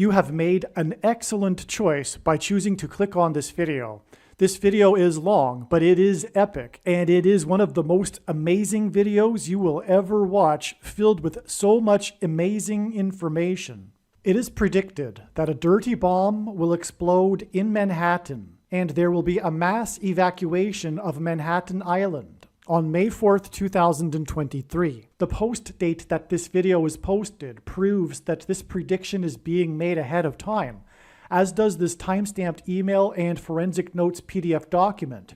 You have made an excellent choice by choosing to click on this video. This video is long, but it is epic, and it is one of the most amazing videos you will ever watch, filled with so much amazing information. It is predicted that a dirty bomb will explode in Manhattan, and there will be a mass evacuation of Manhattan Island on May 4th, 2023. The post date that this video is posted proves that this prediction is being made ahead of time, as does this timestamped email and forensic notes PDF document.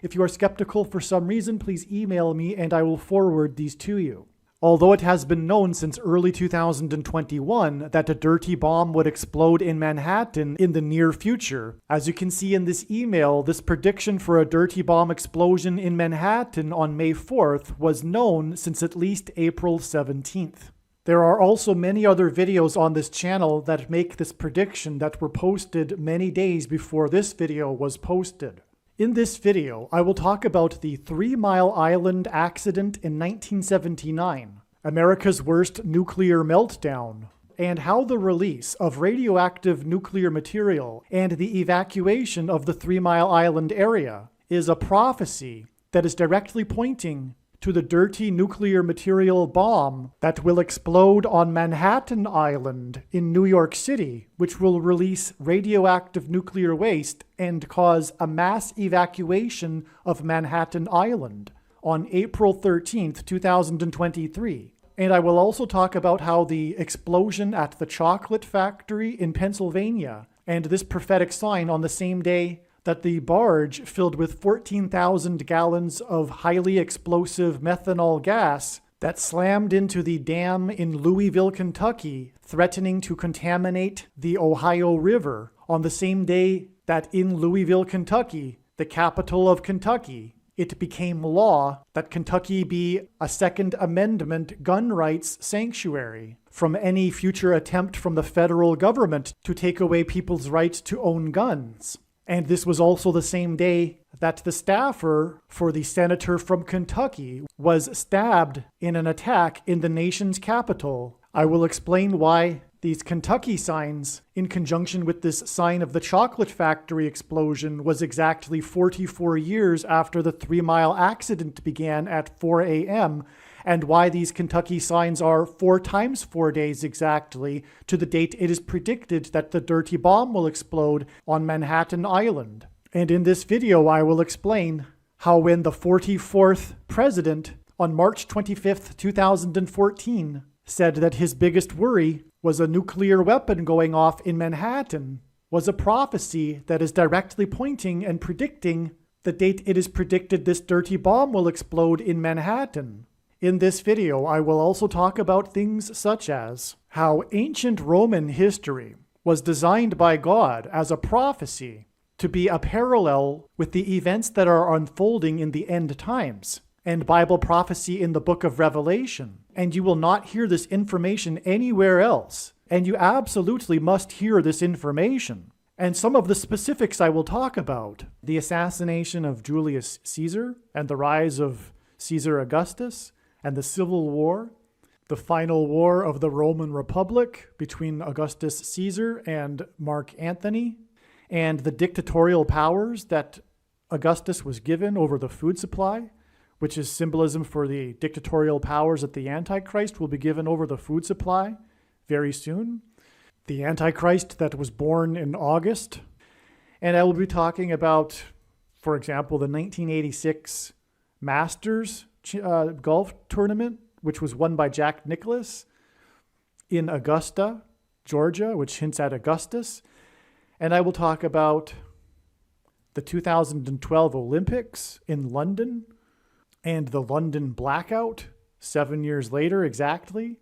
If you are skeptical for some reason, please email me and I will forward these to you. Although it has been known since early 2021 that a dirty bomb would explode in Manhattan in the near future, as you can see in this email, this prediction for a dirty bomb explosion in Manhattan on May 4th was known since at least April 17th. There are also many other videos on this channel that make this prediction that were posted many days before this video was posted. In this video, I will talk about the 3 Mile Island accident in 1979, America's worst nuclear meltdown, and how the release of radioactive nuclear material and the evacuation of the 3 Mile Island area is a prophecy that is directly pointing to the dirty nuclear material bomb that will explode on Manhattan Island in New York City, which will release radioactive nuclear waste and cause a mass evacuation of Manhattan Island on April 13th, 2023. And I will also talk about how the explosion at the chocolate factory in Pennsylvania and this prophetic sign on the same day that the barge filled with 14,000 gallons of highly explosive methanol gas that slammed into the dam in Louisville, Kentucky, threatening to contaminate the Ohio River on the same day that in Louisville, Kentucky, the capital of Kentucky, it became law that Kentucky be a Second Amendment gun rights sanctuary from any future attempt from the federal government to take away people's rights to own guns. And this was also the same day that the staffer for the senator from Kentucky was stabbed in an attack in the nation's capital. I will explain why these Kentucky signs, in conjunction with this sign of the chocolate factory explosion, was exactly 44 years after the 3 Mile accident began at 4 a.m., and why these Kentucky signs are 4 times 4 days exactly to the date it is predicted that the dirty bomb will explode on Manhattan Island. And in this video, I will explain how when the 44th president on March 25th, 2014 said that his biggest worry was a nuclear weapon going off in Manhattan, was a prophecy that is directly pointing and predicting the date it is predicted this dirty bomb will explode in Manhattan. In this video, I will also talk about things such as how ancient Roman history was designed by God as a prophecy to be a parallel with the events that are unfolding in the end times, and Bible prophecy in the book of Revelation. And you will not hear this information anywhere else, and you absolutely must hear this information. And some of the specifics I will talk about: the assassination of Julius Caesar and the rise of Caesar Augustus, and the Civil War, the final war of the Roman Republic between Augustus Caesar and Mark Antony, and the dictatorial powers that Augustus was given over the food supply, which is symbolism for the dictatorial powers that the Antichrist will be given over the food supply very soon. The Antichrist that was born in August. And I will be talking about, for example, the 1986 Masters golf tournament, which was won by Jack Nicklaus in Augusta, Georgia, which hints at Augustus. And I will talk about the 2012 Olympics in London and the London blackout 7 years later exactly.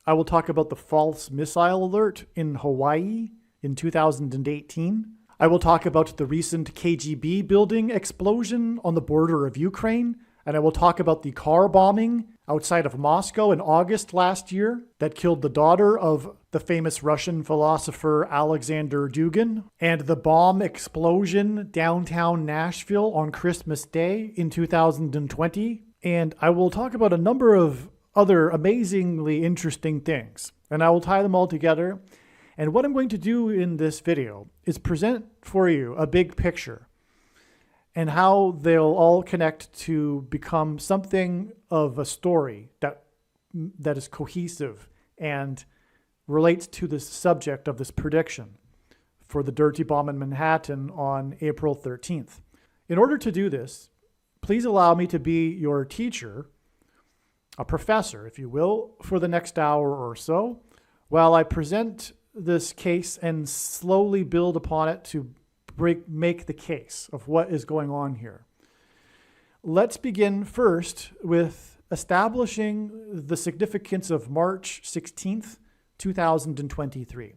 I will talk about the false missile alert in Hawaii in 2018. I will talk about the recent KGB building explosion on the border of Ukraine. And I will talk about the car bombing outside of Moscow in August last year that killed the daughter of the famous Russian philosopher Alexander Dugin, and the bomb explosion downtown Nashville on Christmas Day in 2020. And I will talk about a number of other amazingly interesting things, and I will tie them all together And what I'm going to do in this video is present for you a big picture and how they'll all connect to become something of a story that is cohesive and relates to the subject of this prediction for the dirty bomb in Manhattan on April 13th. In order to do this, please allow me to be your teacher, a professor, if you will, for the next hour or so, while I present this case and slowly build upon it to make the case of what is going on here. Let's begin first with establishing the significance of March 16th, 2023.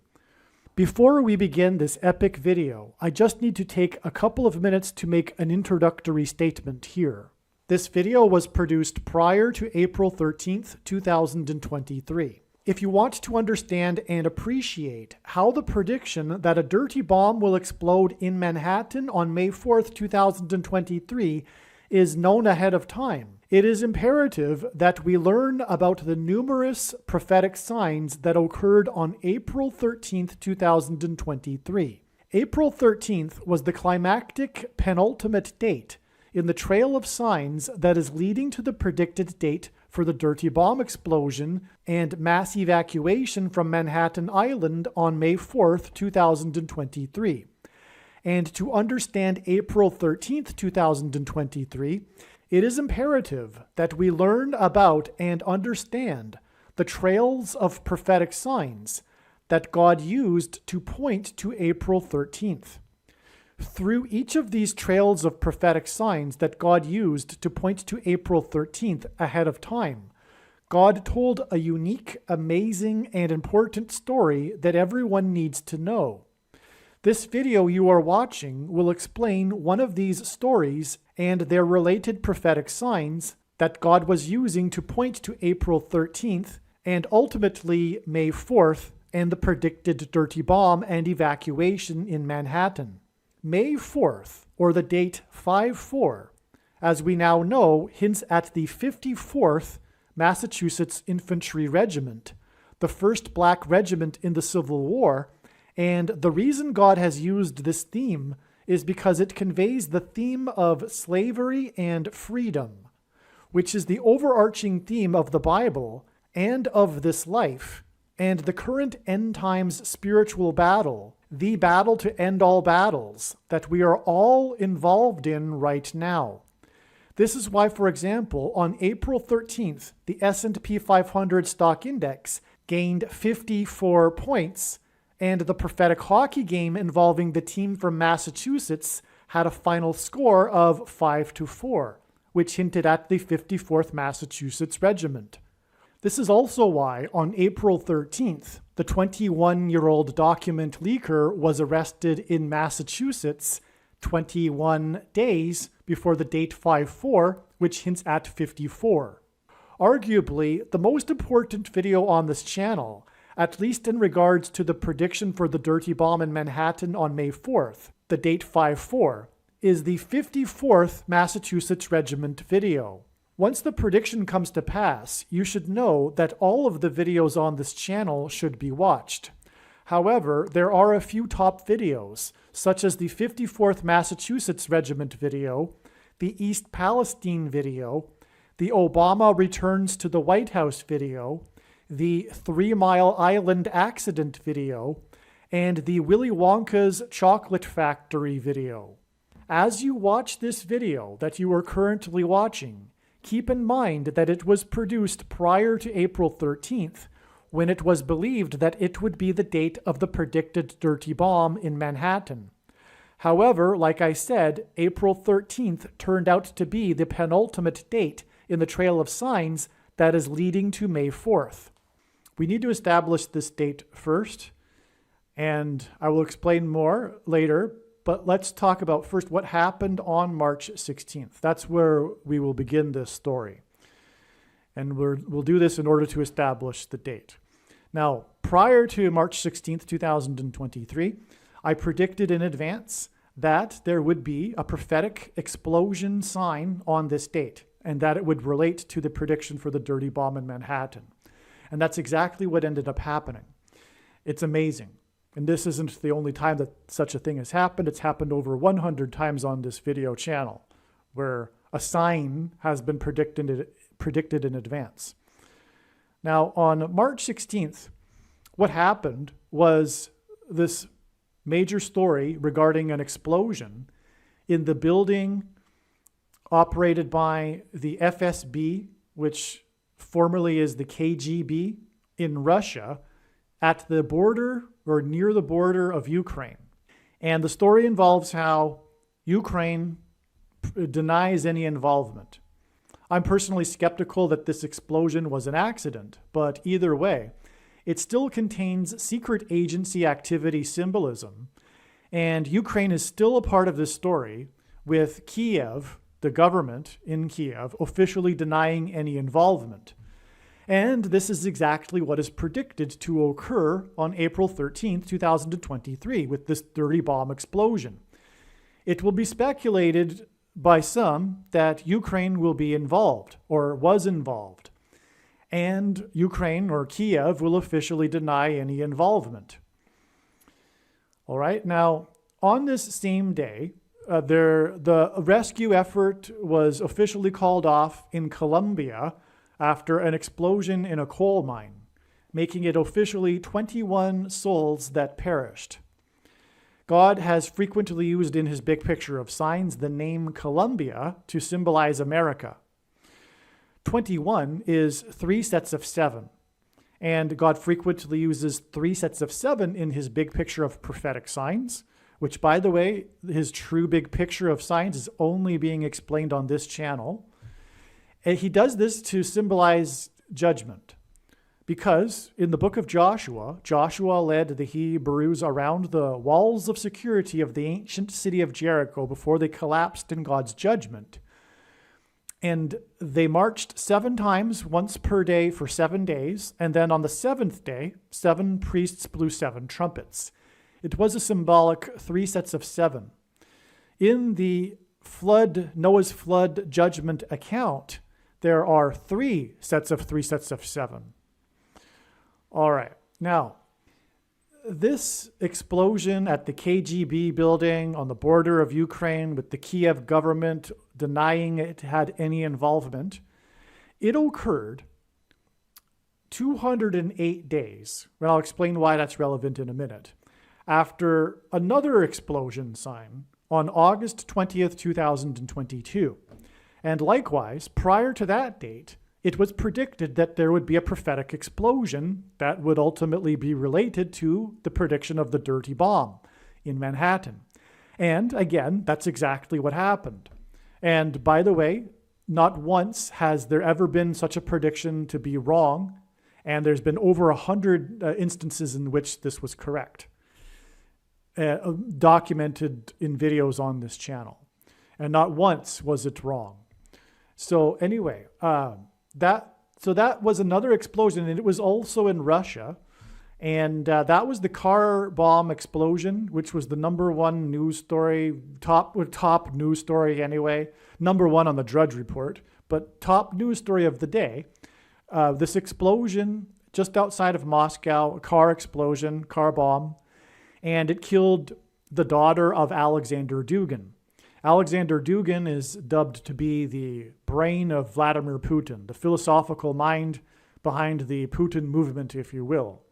Before we begin this epic video, I just need to take a couple of minutes to make an introductory statement here. This video was produced prior to April 13th, 2023. If you want to understand and appreciate how the prediction that a dirty bomb will explode in Manhattan on May 4th, 2023 is known ahead of time, it is imperative that we learn about the numerous prophetic signs that occurred on April 13th, 2023. April 13th was the climactic penultimate date in the trail of signs that is leading to the predicted date for the dirty bomb explosion and mass evacuation from Manhattan Island on May 4th, 2023. And to understand April 13th, 2023, it is imperative that we learn about and understand the trails of prophetic signs that God used to point to April 13th. Through each of these trails of prophetic signs that God used to point to April 13th ahead of time, God told a unique, amazing, and important story that everyone needs to know. This video you are watching will explain one of these stories and their related prophetic signs that God was using to point to April 13th and ultimately May 4th and the predicted dirty bomb and evacuation in Manhattan. May 4th, or the date 5-4, as we now know, hints at the 54th Massachusetts Infantry Regiment, the first black regiment in the Civil War, and the reason God has used this theme is because it conveys the theme of slavery and freedom, which is the overarching theme of the Bible and of this life, and the current end times spiritual battle, the battle to end all battles that we are all involved in right now. This is why, for example, on April 13th, the S&P 500 stock index gained 54 points, and the prophetic hockey game involving the team from Massachusetts had a final score of 5-4, which hinted at the 54th Massachusetts Regiment. This is also why, on April 13th, the 21-year-old document leaker was arrested in Massachusetts 21 days before the date 5-4, which hints at 54. Arguably, the most important video on this channel, at least in regards to the prediction for the dirty bomb in Manhattan on May 4th, the date 5-4, is the 54th Massachusetts Regiment video. Once the prediction comes to pass, you should know that all of the videos on this channel should be watched. However, there are a few top videos, such as the 54th Massachusetts Regiment video, the East Palestine video, the Obama Returns to the White House video, the 3 Mile Island accident video, and the Willy Wonka's Chocolate Factory video. As you watch this video that you are currently watching, keep in mind that it was produced prior to April 13th, when it was believed that it would be the date of the predicted dirty bomb in Manhattan. However, like I said, April 13th turned out to be the penultimate date in the trail of signs that is leading to May 4th. We need to establish this date first, and I will explain more later, but let's talk about first what happened on March 16th. That's where we will begin this story. And we'll do this in order to establish the date. Now, prior to March 16th, 2023, I predicted in advance that there would be a prophetic explosion sign on this date, and that it would relate to the prediction for the dirty bomb in Manhattan. And that's exactly what ended up happening. It's amazing. And this isn't the only time that such a thing has happened. It's happened over 100 times on this video channel, where a sign has been predicted in advance. Now, on March 16th, what happened was this major story regarding an explosion in the building operated by the FSB, which formerly is the KGB, in Russia, at the border or near the border of Ukraine. And the story involves how Ukraine denies any involvement. I'm personally skeptical that this explosion was an accident, but either way, it still contains secret agency activity symbolism, and Ukraine is still a part of this story, with Kiev, the government in Kiev, officially denying any involvement. And this is exactly what is predicted to occur on April 13th, 2023, with this dirty bomb explosion. It will be speculated by some that Ukraine will be involved, or was involved, and Ukraine, or Kiev, will officially deny any involvement. All right, now, on this same day, the rescue effort was officially called off in Colombia after an explosion in a coal mine, making it officially 21 souls that perished. God has frequently used in his big picture of signs the name Colombia to symbolize America. 21 is 3 sets of 7, and God frequently uses 3 sets of 7 in his big picture of prophetic signs, which, by the way, his true big picture of signs is only being explained on this channel. And he does this to symbolize judgment, because in the book of Joshua, Joshua led the Hebrews around the walls of security of the ancient city of Jericho before they collapsed in God's judgment. And they marched 7 times, once per day for 7 days. And then on the 7th day, 7 priests blew 7 trumpets. It was a symbolic 3 sets of 7. In the Noah's flood judgment account, there are 3 sets of 3 sets of 7. All right. Now, this explosion at the KGB building on the border of Ukraine, with the Kiev government denying it had any involvement, it occurred 208 days, and I'll explain why that's relevant in a minute, after another explosion sign on August 20th, 2022. And likewise, prior to that date, it was predicted that there would be a prophetic explosion that would ultimately be related to the prediction of the dirty bomb in Manhattan. And again, that's exactly what happened. And by the way, not once has there ever been such a prediction to be wrong, and there's been over 100 instances in which this was correct, documented in videos on this channel. And not once was it wrong. So anyway, that was another explosion, and it was also in Russia. And that was the car bomb explosion, which was the #1 news story, top news story anyway, #1 on the Drudge Report, but top news story of the day. This explosion just outside of Moscow, a car explosion, car bomb, and it killed the daughter of Alexander Dugin. Alexander Dugin is dubbed to be the brain of Vladimir Putin, the philosophical mind behind the Putin movement, if you will.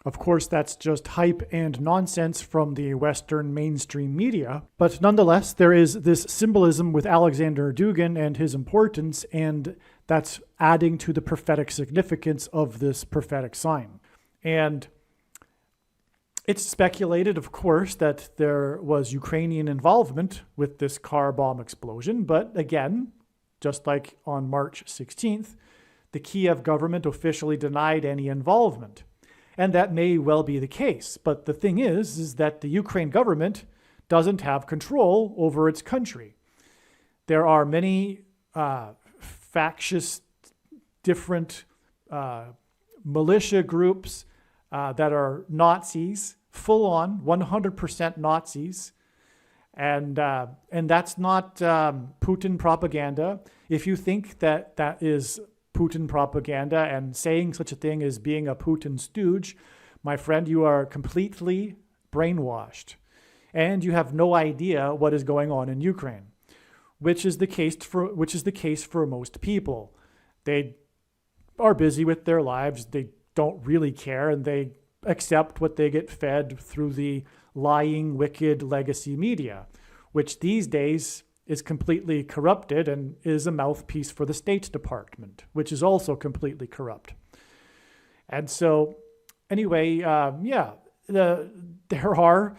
Of course, that's just hype and nonsense from the Western mainstream media, but nonetheless, there is this symbolism with Alexander Dugin and his importance, and that's adding to the prophetic significance of this prophetic sign. And it's speculated, of course, that there was Ukrainian involvement with this car bomb explosion. But again, just like on March 16th, the Kiev government officially denied any involvement. And that may well be the case. But the thing is that the Ukraine government doesn't have control over its country. There are many factious, different militia groups that are Nazis, full-on 100% Nazis, and that's not Putin propaganda. If you think that that is Putin propaganda and saying such a thing as being a Putin stooge, my friend, you are completely brainwashed, and you have no idea what is going on in Ukraine, which is the case for most people. They are busy with their lives. They don't really care, and they accept what they get fed through the lying, wicked legacy media, which these days is completely corrupted and is a mouthpiece for the State Department, which is also completely corrupt. And so, anyway, there are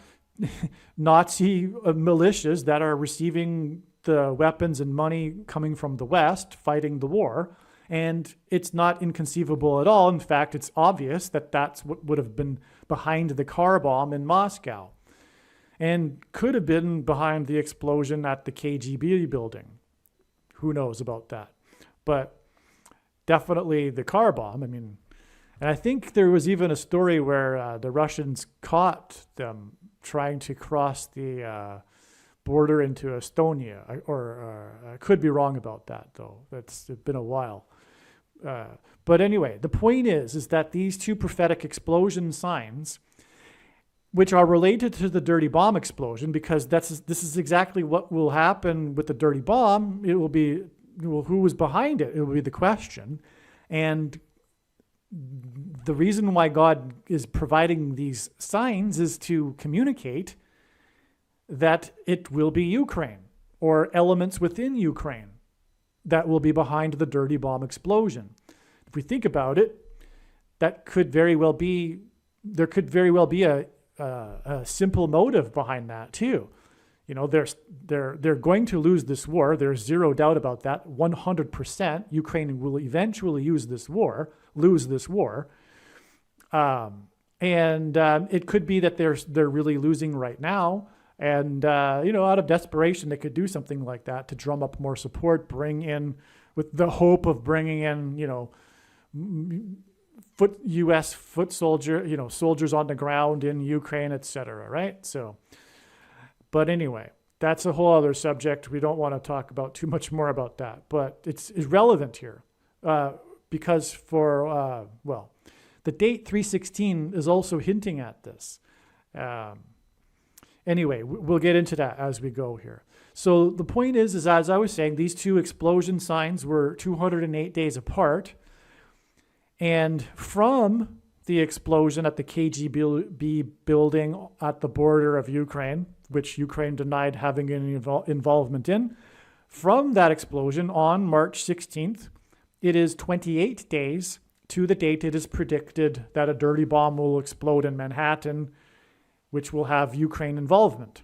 Nazi militias that are receiving the weapons and money coming from the West, fighting the war. And it's not inconceivable at all. In fact, it's obvious that that's what would have been behind the car bomb in Moscow, and could have been behind the explosion at the KGB building. Who knows about that? But definitely the car bomb. I mean, and I think there was even a story where the Russians caught them trying to cross the border into Estonia. I could be wrong about that, though. It's been a while. But anyway, the point is that these two prophetic explosion signs, which are related to the dirty bomb explosion, because this is exactly what will happen with the dirty bomb. It will be, who was behind it? It will be the question. And the reason why God is providing these signs is to communicate that it will be Ukraine or elements within Ukraine that will be behind the dirty bomb explosion. If we think about it, that could very well be, there could very well be a simple motive behind that too. You know, they're going to lose this war. There's zero doubt about that. 100%, Ukraine will eventually lose this war. It could be that they're really losing right now. And, out of desperation, they could do something like that to drum up more support, bring in, with the hope of bringing in, U.S. foot soldier, soldiers on the ground in Ukraine, etc. Right? So, but anyway, that's a whole other subject. We don't want to talk about too much more about that, but it's relevant here because the date 316 is also hinting at this. Anyway, we'll get into that as we go here. So the point is as I was saying, these two explosion signs were 208 days apart. And from the explosion at the KGB building at the border of Ukraine, which Ukraine denied having any involvement in, from that explosion on March 16th, it is 28 days to the date it is predicted that a dirty bomb will explode in Manhattan, which will have Ukraine involvement.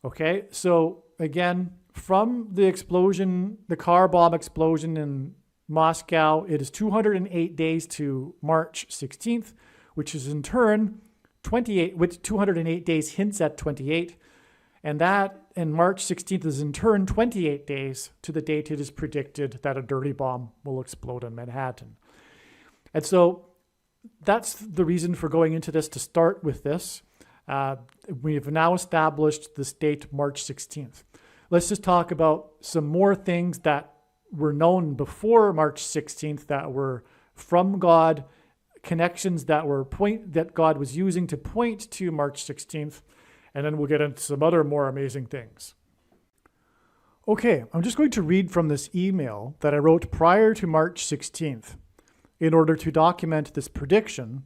Okay, so again, from the explosion, the car bomb explosion in Moscow, it is 208 days to March 16th, which is in turn 28, which 208 days hints at 28. And March 16th is in turn 28 days to the date it is predicted that a dirty bomb will explode in Manhattan. And so that's the reason for going into this, to start with this. We've now established this date, March 16th. Let's just talk about some more things that were known before March 16th that were from God, connections that God was using to point to March 16th, and then we'll get into some other more amazing things. Okay, I'm just going to read from this email that I wrote prior to March 16th in order to document this prediction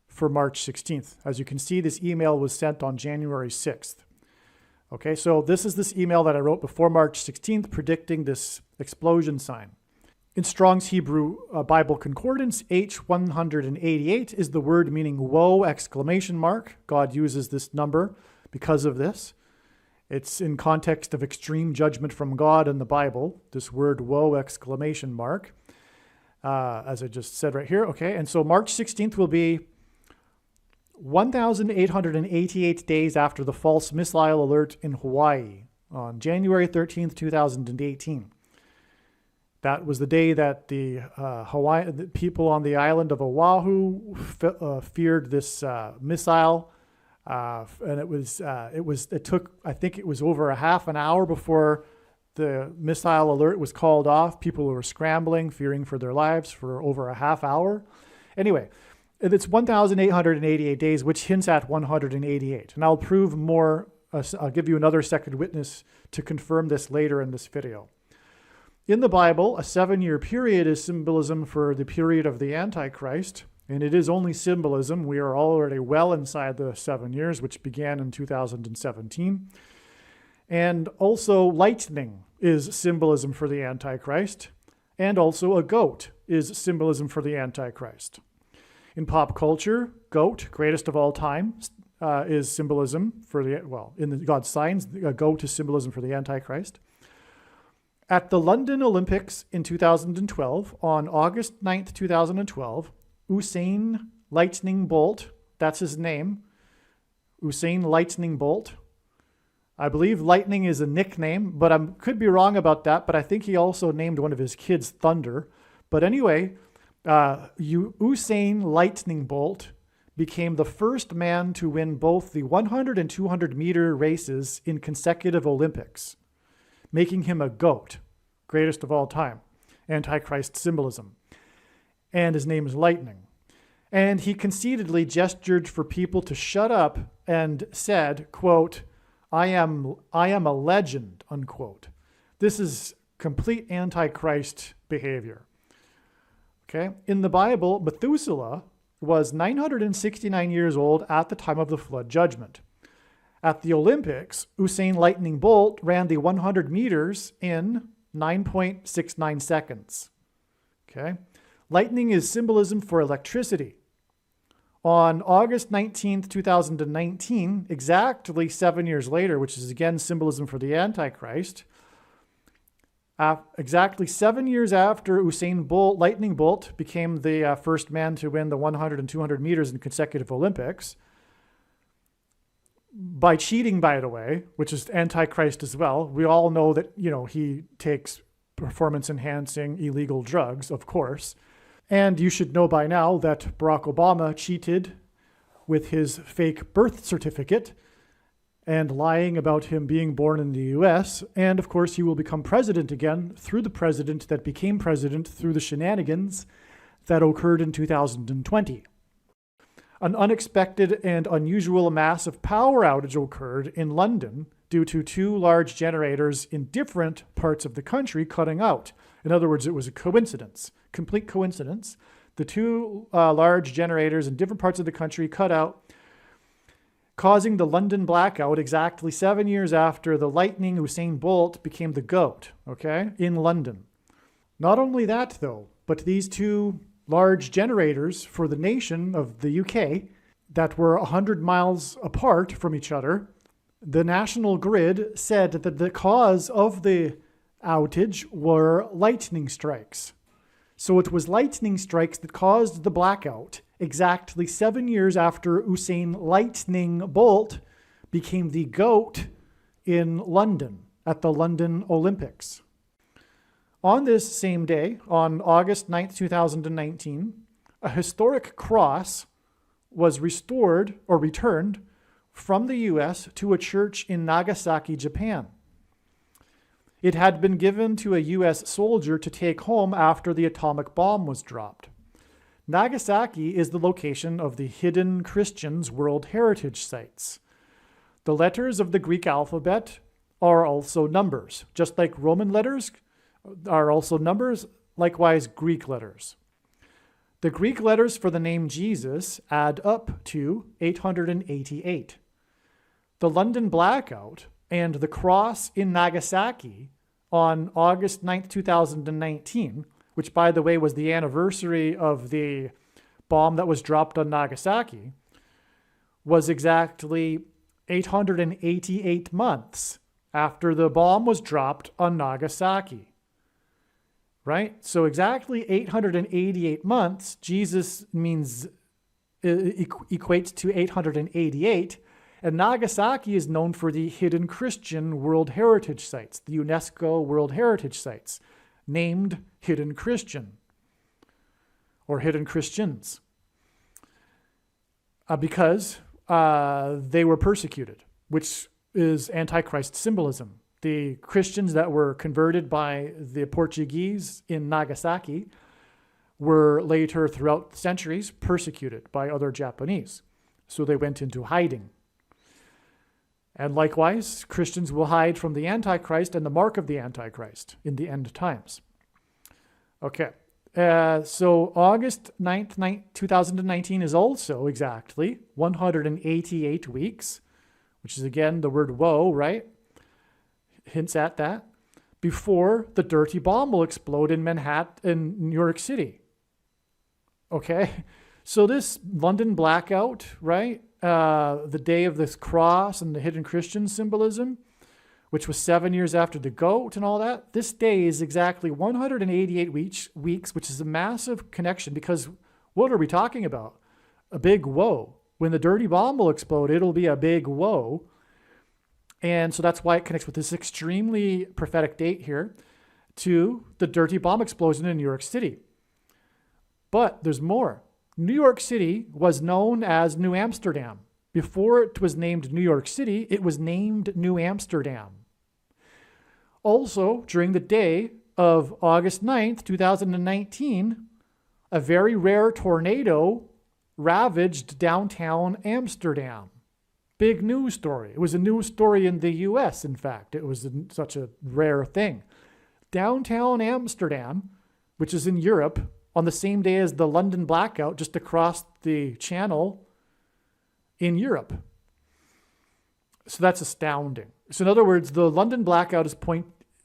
for March 16th. As you can see, this email was sent on January 6th. Okay, so this is this email that I wrote before March 16th predicting this explosion sign. In Strong's Hebrew Bible Concordance, H188 is the word meaning woe, exclamation mark. God uses this number because of this. It's in context of extreme judgment from God in the Bible, this word woe, exclamation mark, as I just said right here. Okay, and so March 16th will be 1,888 days after the false missile alert in Hawaii on January 13th, 2018. That was the day that the people on the island of Oahu feared this missile, and it took, I think it was over a half an hour before the missile alert was called off. People were scrambling, fearing for their lives for over a half hour. Anyway, It's 1,888 days, which hints at 188. And I'll prove more. I'll give you another second witness to confirm this later in this video. In the Bible, a 7-year period is symbolism for the period of the Antichrist, and it is only symbolism. We are already well inside the 7 years, which began in 2017. And also lightning is symbolism for the Antichrist, and also a goat is symbolism for the Antichrist. In pop culture, goat, greatest of all time, is symbolism for in the God's signs, a goat is symbolism for the Antichrist. At the London Olympics in 2012, on August 9th, 2012, Usain Lightning Bolt, that's his name, Usain Lightning Bolt. I believe Lightning is a nickname, but I could be wrong about that, but I think he also named one of his kids Thunder. But anyway, Usain Lightning Bolt became the first man to win both the 100 and 200 meter races in consecutive Olympics, making him a GOAT, greatest of all time, Antichrist symbolism. And his name is Lightning. And he conceitedly gestured for people to shut up and said, quote, I am a legend, unquote. This is complete Antichrist behavior. Okay. In the Bible, Methuselah was 969 years old at the time of the flood judgment. At the Olympics, Usain Lightning Bolt ran the 100 meters in 9.69 seconds. Okay. Lightning is symbolism for electricity. On August 19th, 2019, exactly 7 years later, which is again symbolism for the Antichrist, exactly 7 years after Lightning Bolt became the first man to win the 100 and 200 meters in consecutive Olympics, by cheating, by the way, which is Antichrist as well. We all know that, he takes performance-enhancing illegal drugs, of course. And you should know by now that Barack Obama cheated with his fake birth certificate and lying about him being born in the US. And of course, he will become president again through the president that became president through the shenanigans that occurred in 2020. An unexpected and unusual massive power outage occurred in London due to 2 large generators in different parts of the country cutting out. In other words, it was a coincidence, complete coincidence. The 2 large generators in different parts of the country cut out, causing the London blackout exactly 7 years after the Lightning Usain Bolt became the GOAT, okay, in London. Not only that, though, but these 2 large generators for the nation of the UK that were 100 miles apart from each other, the National Grid said that the cause of the outage were lightning strikes. So it was lightning strikes that caused the blackout exactly 7 years after Usain Lightning Bolt became the GOAT in London at the London Olympics. On this same day, on August 9th, 2019, a historic cross was restored or returned from the US to a church in Nagasaki, Japan. It had been given to a US soldier to take home after the atomic bomb was dropped. Nagasaki is the location of the Hidden Christians World Heritage Sites. The letters of the Greek alphabet are also numbers, just like Roman letters are also numbers, likewise Greek letters. The Greek letters for the name Jesus add up to 888. The London blackout and the cross in Nagasaki on August 9th, 2019, which, by the way, was the anniversary of the bomb that was dropped on Nagasaki, was exactly 888 months after the bomb was dropped on Nagasaki. Right? So exactly 888 months, Jesus equates to 888, and Nagasaki is known for the Hidden Christian World Heritage Sites, the UNESCO World Heritage Sites, named Hidden Christian, or Hidden Christians, because they were persecuted, which is Antichrist symbolism. The Christians that were converted by the Portuguese in Nagasaki were later, throughout the centuries, persecuted by other Japanese. So they went into hiding. And likewise, Christians will hide from the Antichrist and the mark of the Antichrist in the end times. Okay, so August 9th, 2019 is also exactly 188 weeks, which is again the word woe, right? Hints at that. Before the dirty bomb will explode in Manhattan, in New York City. Okay, so this London blackout, right? The day of this cross and the hidden Christian symbolism, which was 7 years after the goat and all that. This day is exactly 188 weeks, which is a massive connection, because what are we talking about? A big woe. When the dirty bomb will explode, it'll be a big woe. And so that's why it connects with this extremely prophetic date here to the dirty bomb explosion in New York City. But there's more. New York City was known as New Amsterdam. Before it was named New York City, it was named New Amsterdam. Also, during the day of August 9th, 2019, a very rare tornado ravaged downtown Amsterdam. Big news story. It was a news story in the US, in fact. It was such a rare thing. Downtown Amsterdam, which is in Europe, on the same day as the London blackout, just across the channel in Europe. So that's astounding. So in other words, the London blackout is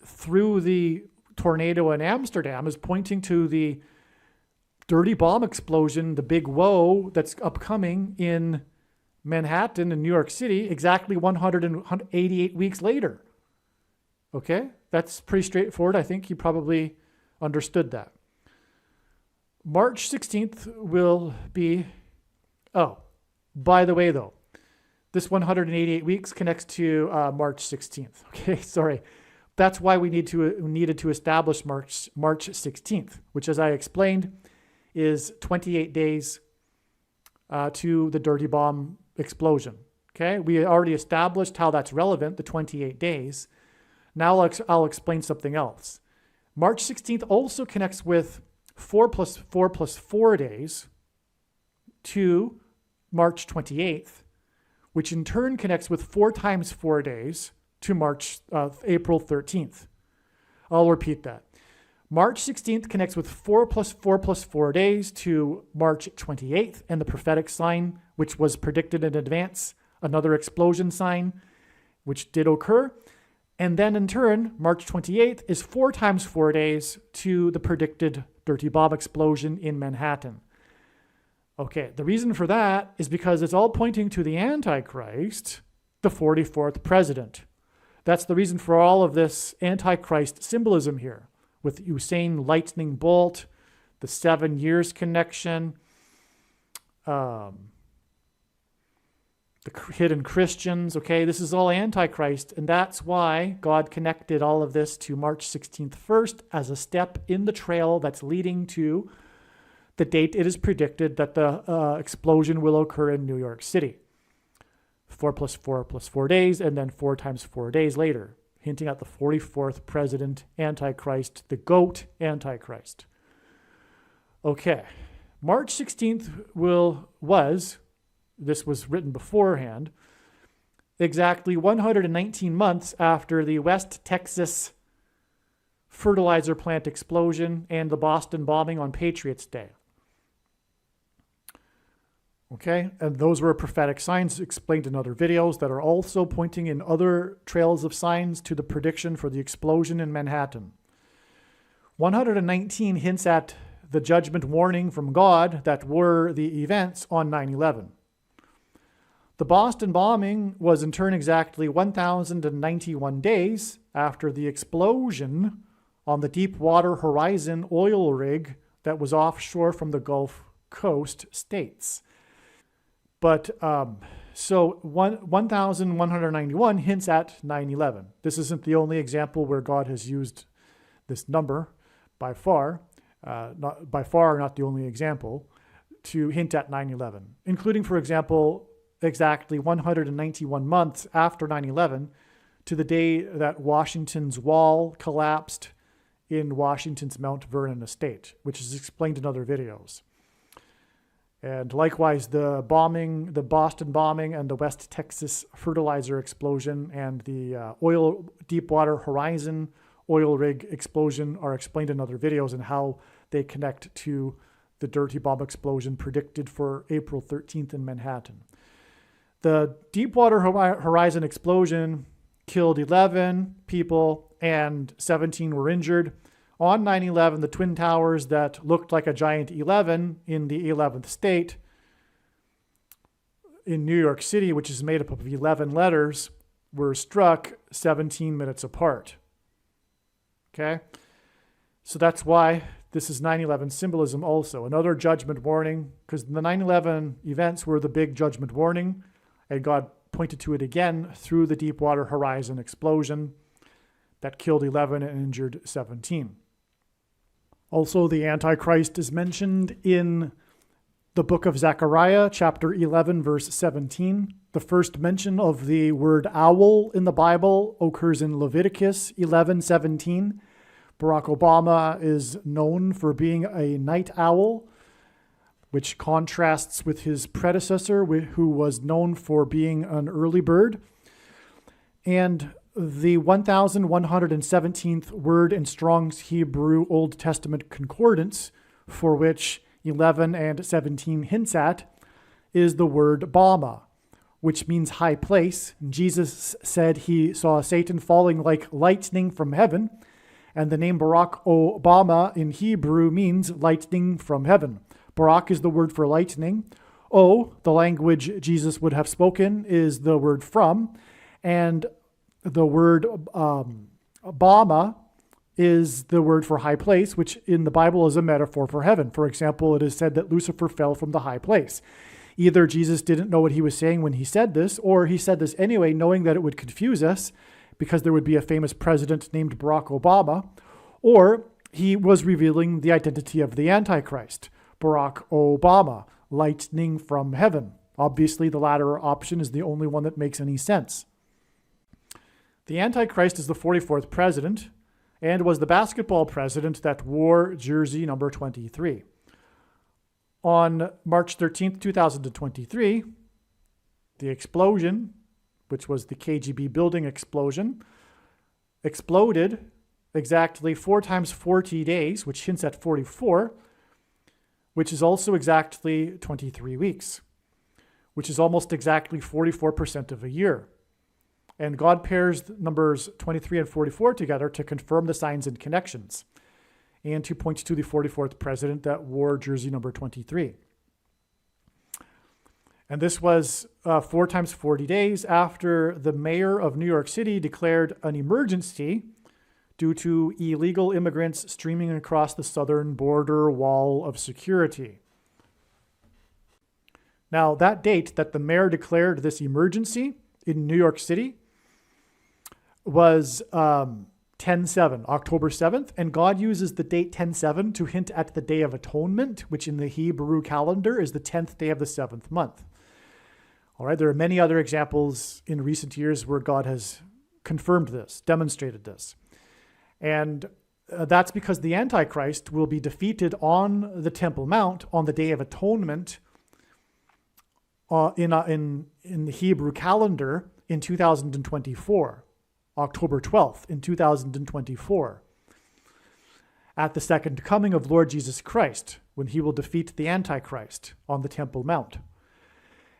through the tornado in Amsterdam is pointing to the dirty bomb explosion, the big woe that's upcoming in Manhattan and New York City, exactly 188 weeks later. Okay? That's pretty straightforward. I think you probably understood that. March 16th will be, oh, by the way, though, this 188 weeks connects to March 16th. Okay, sorry. That's why we needed to establish March 16th, which, as I explained, is 28 days to the dirty bomb explosion. Okay, we already established how that's relevant, the 28 days. Now I'll explain something else. March 16th also connects with 4 plus 4 plus 4 days to March 28th, which in turn connects with 4 times 4 days to April 13th. I'll repeat that. March 16th connects with 4 plus 4 plus 4 days to March 28th and the prophetic sign, which was predicted in advance, another explosion sign, which did occur. And then in turn, March 28th is 4 times 4 days to the predicted dirty bomb explosion in Manhattan. Okay, the reason for that is because it's all pointing to the Antichrist, the 44th president. That's the reason for all of this Antichrist symbolism here, with Usain lightning bolt, the 7 years connection, the hidden Christians. Okay, this is all Antichrist, and that's why God connected all of this to March 16th first as a step in the trail that's leading to the date it is predicted that the explosion will occur in New York City. 4 plus 4 plus 4 days, and then 4 times 4 days later, hinting at the 44th president, Antichrist, the GOAT Antichrist. Okay, March 16th this was written beforehand, exactly 119 months after the West Texas fertilizer plant explosion and the Boston bombing on Patriots' Day. Okay, and those were prophetic signs explained in other videos that are also pointing in other trails of signs to the prediction for the explosion in Manhattan. 119 hints at the judgment warning from God that were the events on 9/11. The Boston bombing was in turn exactly 1,091 days after the explosion on the Deepwater Horizon oil rig that was offshore from the Gulf Coast states. But so 1,191 hints at 9/11. This isn't the only example where God has used this number by far, not the only example, to hint at 9/11, including, for example, exactly 191 months after 9/11 to the day that Washington's wall collapsed in Washington's Mount Vernon estate, which is explained in other videos. And likewise, the bombing, the Boston bombing and the West Texas fertilizer explosion and the Deepwater Horizon oil rig explosion are explained in other videos and how they connect to the dirty bomb explosion predicted for April 13th in Manhattan. The Deepwater Horizon explosion killed 11 people and 17 were injured. On 9/11, the Twin Towers that looked like a giant 11 in the 11th state in New York City, which is made up of 11 letters, were struck 17 minutes apart. Okay? So that's why this is 9/11 symbolism also. Another judgment warning, because the 9/11 events were the big judgment warning, and God pointed to it again through the Deepwater Horizon explosion that killed 11 and injured 17. Also, the Antichrist is mentioned in the book of Zechariah, chapter 11, verse 17. The first mention of the word owl in the Bible occurs in Leviticus 11:17. Barack Obama is known for being a night owl, which contrasts with his predecessor, who was known for being an early bird. And the 1117th word in Strong's Hebrew Old Testament Concordance, for which 11 and 17 hints at, is the word Bama, which means high place. Jesus said he saw Satan falling like lightning from heaven, and the name Barack Obama in Hebrew means lightning from heaven. Barak is the word for lightning. O, the language Jesus would have spoken, is the word from, and the word Bama is the word for high place, which in the Bible is a metaphor for heaven. For example, it is said that Lucifer fell from the high place. Either Jesus didn't know what he was saying when he said this, or he said this anyway, knowing that it would confuse us because there would be a famous president named Barack Obama, or he was revealing the identity of the Antichrist, Barack Obama, lightning from heaven. Obviously, the latter option is the only one that makes any sense. The Antichrist is the 44th president and was the basketball president that wore jersey number 23. On March 13th, 2023, the explosion, which was the KGB building explosion, exploded exactly 4 times 40 days, which hints at 44, which is also exactly 23 weeks, which is almost exactly 44% of a year. And God pairs numbers 23 and 44 together to confirm the signs and connections and to point to the 44th president that wore jersey number 23. And this was 4 times 40 days after the mayor of New York City declared an emergency due to illegal immigrants streaming across the southern border wall of security. Now, that date that the mayor declared this emergency in New York City was 10/7, October 7th, and God uses the date 10/7 to hint at the Day of Atonement, which in the Hebrew calendar is the 10th day of the 7th month. All right, there are many other examples in recent years where God has confirmed this, demonstrated this. And that's because the Antichrist will be defeated on the Temple Mount on the Day of Atonement in the Hebrew calendar in 2024. October 12th in 2024, at the second coming of Lord Jesus Christ, when he will defeat the Antichrist on the Temple Mount.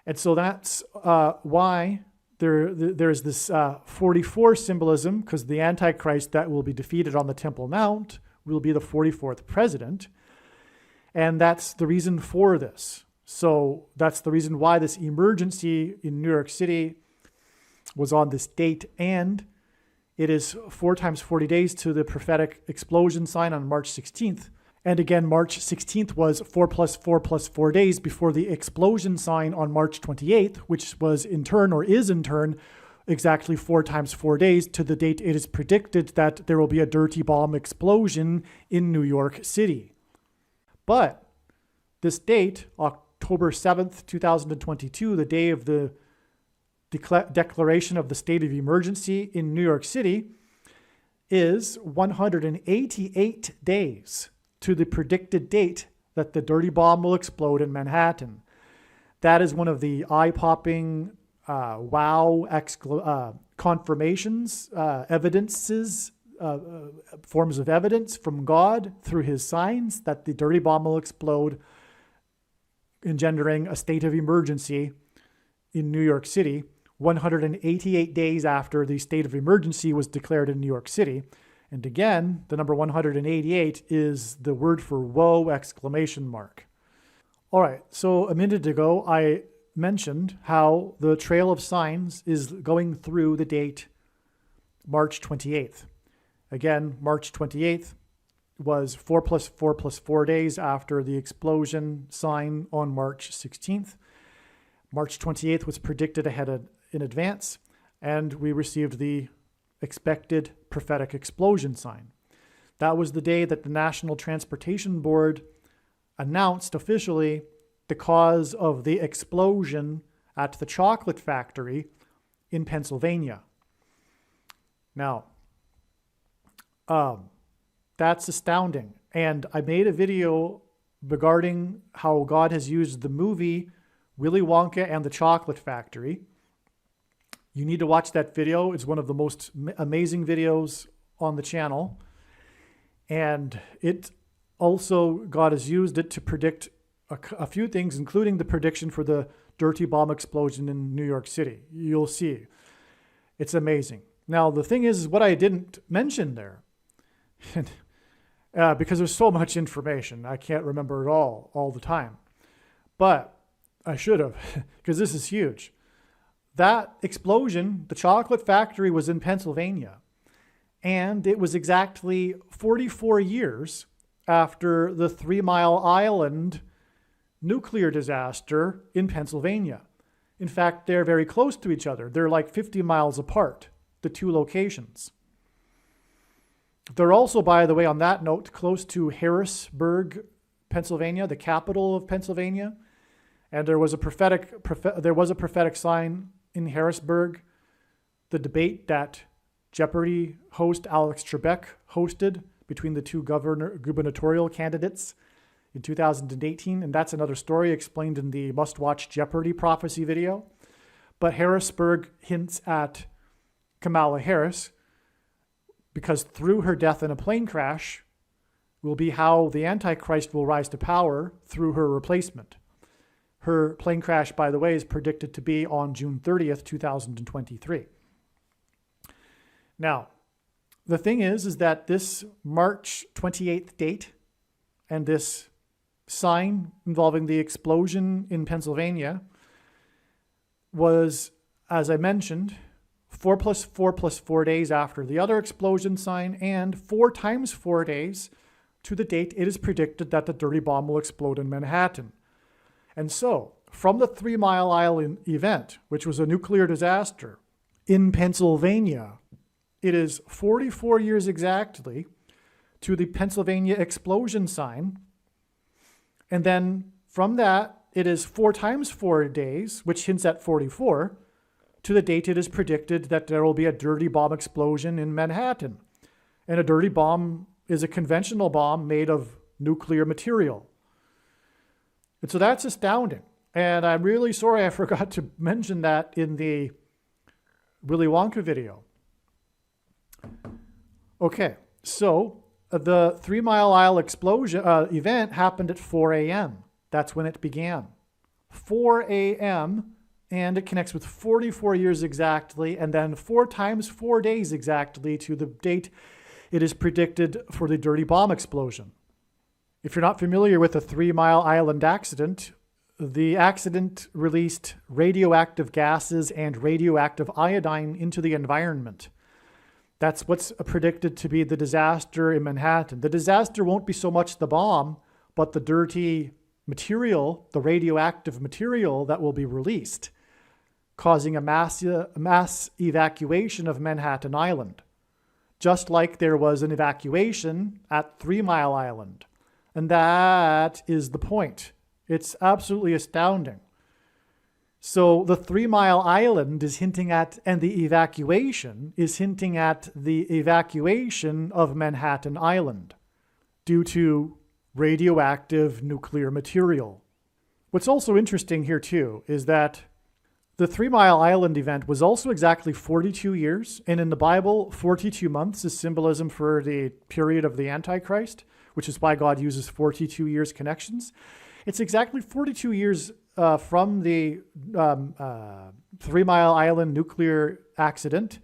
And so that's why there's this 44 symbolism, because the Antichrist that will be defeated on the Temple Mount will be the 44th president. And that's the reason for this. So that's the reason why this emergency in New York City was on this date, and it is 4 times 40 days to the prophetic explosion sign on March 16th. And again, March 16th was 4 plus 4 plus 4 days before the explosion sign on March 28th, which was in turn, or is in turn, exactly 4 times 4 days to the date it is predicted that there will be a dirty bomb explosion in New York City. But this date, October 7th, 2022, the day of the declaration of the state of emergency in New York City, is 188 days to the predicted date that the dirty bomb will explode in Manhattan. That is one of the eye-popping confirmations, evidences, forms of evidence from God through his signs that the dirty bomb will explode, engendering a state of emergency in New York City 188 days after the state of emergency was declared in New York City. And again, the number 188 is the word for whoa exclamation mark. All right, so a minute ago, I mentioned how the trail of signs is going through the date March 28th. Again, March 28th was 4 plus 4 plus 4 days after the explosion sign on March 16th. March 28th was predicted in advance, and we received the expected prophetic explosion sign. That was the day that the National Transportation Board announced officially the cause of the explosion at the chocolate factory in Pennsylvania. Now, that's astounding. And I made a video regarding how God has used the movie Willy Wonka and the Chocolate Factory. You need to watch that video. It's one of the most amazing videos on the channel. And it also, God has used it to predict a few things, including the prediction for the dirty bomb explosion in New York City. You'll see. It's amazing. Now, the thing is what I didn't mention there, because there's so much information, I can't remember it all the time. But I should have, because this is huge. That explosion, the chocolate factory, was in Pennsylvania. And it was exactly 44 years after the 3 Mile Island nuclear disaster in Pennsylvania. In fact, they're very close to each other. They're like 50 miles apart, the two locations. They're also, by the way, on that note, close to Harrisburg, Pennsylvania, the capital of Pennsylvania. And there was a prophetic sign in Harrisburg. The debate that Jeopardy host Alex Trebek hosted between the two gubernatorial candidates in 2018, and that's another story explained in the must-watch Jeopardy prophecy video. But Harrisburg hints at Kamala Harris, because through her death in a plane crash will be how the Antichrist will rise to power through her replacement. Her plane crash, by the way, is predicted to be on June 30th, 2023. Now, the thing is that this March 28th date and this sign involving the explosion in Pennsylvania was, as I mentioned, 4 plus 4 plus 4 days after the other explosion sign, and 4 times 4 days to the date it is predicted that the dirty bomb will explode in Manhattan. And so, from the 3 Mile Island event, which was a nuclear disaster in Pennsylvania, it is 44 years exactly to the Pennsylvania explosion sign. And then from that, it is 4 times 4 days, which hints at 44, to the date it is predicted that there will be a dirty bomb explosion in Manhattan. And a dirty bomb is a conventional bomb made of nuclear material. And so that's astounding. And I'm really sorry I forgot to mention that in the Willy Wonka video. Okay, so the 3 Mile Island explosion event happened at 4 a.m. That's when it began. 4 a.m., and it connects with 44 years exactly, and then 4 times 4 days exactly to the date it is predicted for the dirty bomb explosion. If you're not familiar with the 3 Mile Island accident, the accident released radioactive gases and radioactive iodine into the environment. That's what's predicted to be the disaster in Manhattan. The disaster won't be so much the bomb, but the dirty material, the radioactive material that will be released, causing a mass evacuation of Manhattan Island, just like there was an evacuation at 3 Mile Island. And that is the point. It's absolutely astounding. So the 3 Mile Island is hinting at, and the evacuation is hinting at the evacuation of Manhattan Island due to radioactive nuclear material. What's also interesting here too is that the 3 Mile Island event was also exactly 42 years, and in the Bible, 42 months is symbolism for the period of the Antichrist, which is why God uses 42 years connections. It's exactly 42 years from the 3 Mile Island nuclear accident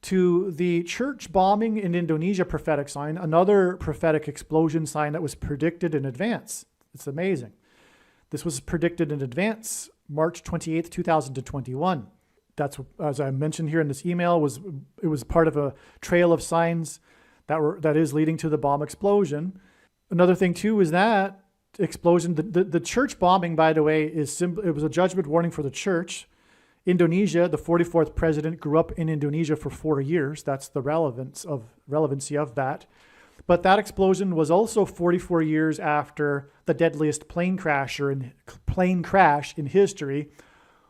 to the church bombing in Indonesia prophetic sign, another prophetic explosion sign that was predicted in advance. It's amazing. This was predicted in advance, March 28th, 2021. That's, as I mentioned here in this email, it was part of a trail of signs that is leading to the bomb explosion. Another thing too is that explosion, the church bombing, by the way, it was a judgment warning for the church. Indonesia, the 44th president grew up in Indonesia for 4 years. That's the relevancy of that. But that explosion was also 44 years after the deadliest plane crash in history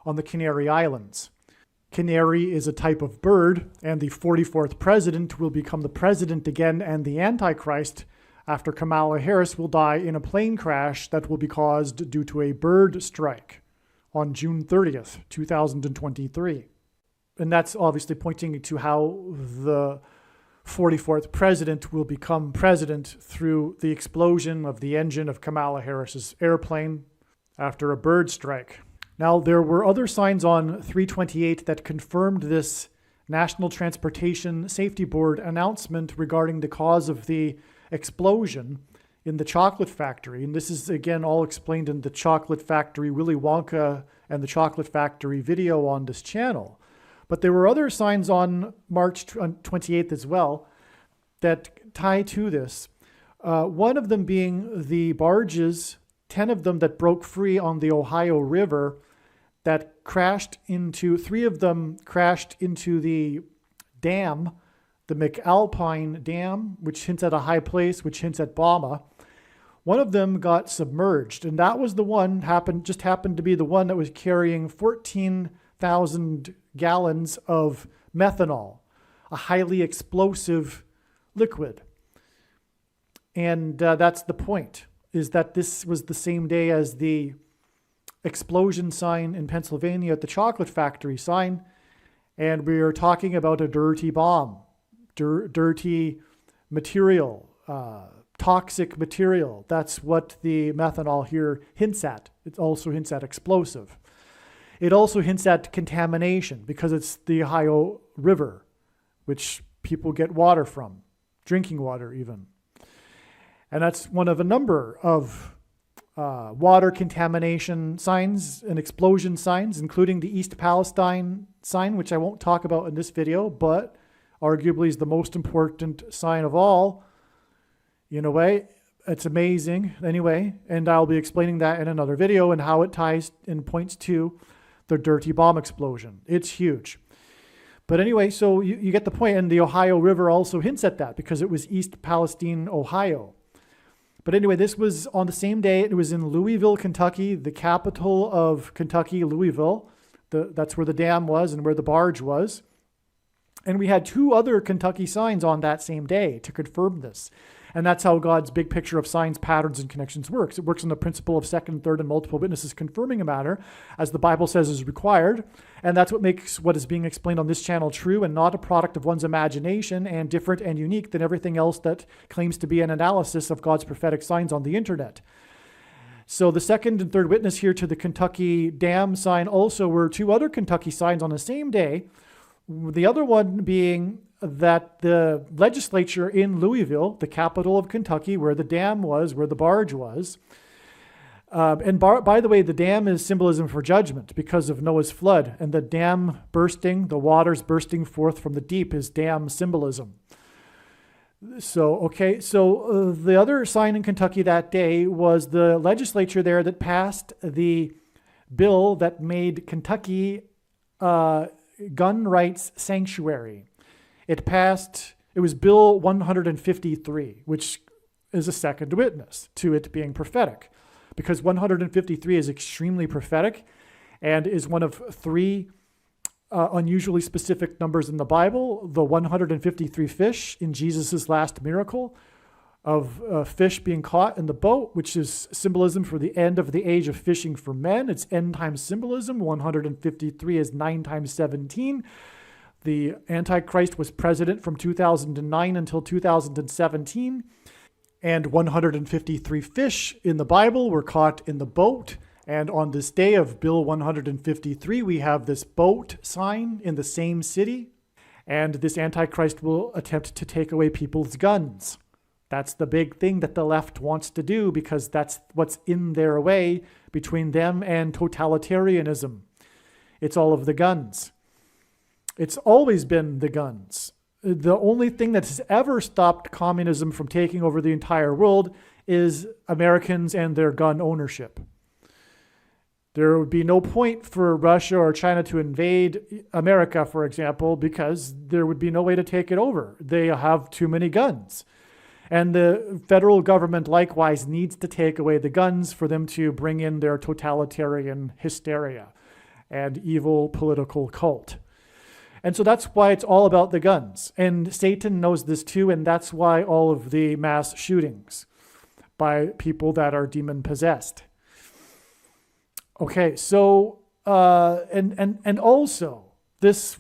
on the Canary Islands. Canary is a type of bird, and the 44th president will become the president again, and the Antichrist after Kamala Harris will die in a plane crash that will be caused due to a bird strike on June 30th, 2023. And that's obviously pointing to how the 44th president will become president through the explosion of the engine of Kamala Harris's airplane after a bird strike. Now, there were other signs on 328 that confirmed this National Transportation Safety Board announcement regarding the cause of the explosion in the chocolate factory. And this is, again, all explained in the Chocolate Factory, Willy Wonka and the Chocolate Factory video on this channel. But there were other signs on March 28th as well that tie to this. One of them being the barges, 10 of them that broke free on the Ohio River that three of them crashed into the dam, the McAlpine Dam, which hints at a high place, which hints at Bama. One of them got submerged, and that was the one, happened to be the one that was carrying 14,000 gallons of methanol, a highly explosive liquid. And that's the point, is that this was the same day as the explosion sign in Pennsylvania at the chocolate factory sign, and we are talking about a dirty bomb. Dirty material, toxic material. That's what the methanol here hints at. It also hints at explosive. It also hints at contamination because it's the Ohio River, which people get water from, drinking water even. And that's one of a number of water contamination signs and explosion signs, including the East Palestine sign, which I won't talk about in this video, but arguably is the most important sign of all. In a way, it's amazing anyway, and I'll be explaining that in another video and how it ties and points to the dirty bomb explosion. It's huge. But anyway, so you get the point, and the Ohio River also hints at that because it was East Palestine, Ohio. But anyway, this was on the same day. It was in Louisville, Kentucky, the capital of Kentucky, Louisville. That's where the dam was and where the barge was. And we had 2 other Kentucky signs on that same day to confirm this. And that's how God's big picture of signs, patterns, and connections works. It works on the principle of second, third, and multiple witnesses confirming a matter, as the Bible says is required. And that's what makes what is being explained on this channel true and not a product of one's imagination and different and unique than everything else that claims to be an analysis of God's prophetic signs on the internet. So the second and third witness here to the Kentucky dam sign also were 2 other Kentucky signs on the same day. The other one being that the legislature in Louisville, the capital of Kentucky, where the dam was, where the barge was, by the way, the dam is symbolism for judgment because of Noah's flood, and the dam bursting, the waters bursting forth from the deep is dam symbolism. So the other sign in Kentucky that day was the legislature there that passed the bill that made Kentucky gun rights sanctuary. It was Bill 153, which is a second witness to it being prophetic, because 153 is extremely prophetic, and is one of three unusually specific numbers in the Bible: the 153 fish in Jesus' last miracle of fish being caught in the boat, which is symbolism for the end of the age of fishing for men. It's end time symbolism. 153 is 9 times 17. The Antichrist was president from 2009 until 2017. And 153 fish in the Bible were caught in the boat. And on this day of Bill 153, we have this boat sign in the same city. And this Antichrist will attempt to take away people's guns. That's the big thing that the left wants to do, because that's what's in their way between them and totalitarianism. It's all of the guns. It's always been the guns. The only thing that has ever stopped communism from taking over the entire world is Americans and their gun ownership. There would be no point for Russia or China to invade America, for example, because there would be no way to take it over. They have too many guns. And the federal government likewise needs to take away the guns for them to bring in their totalitarian hysteria and evil political cult. And so that's why it's all about the guns. And Satan knows this too, and that's why all of the mass shootings by people that are demon-possessed. Okay, so, and also, this,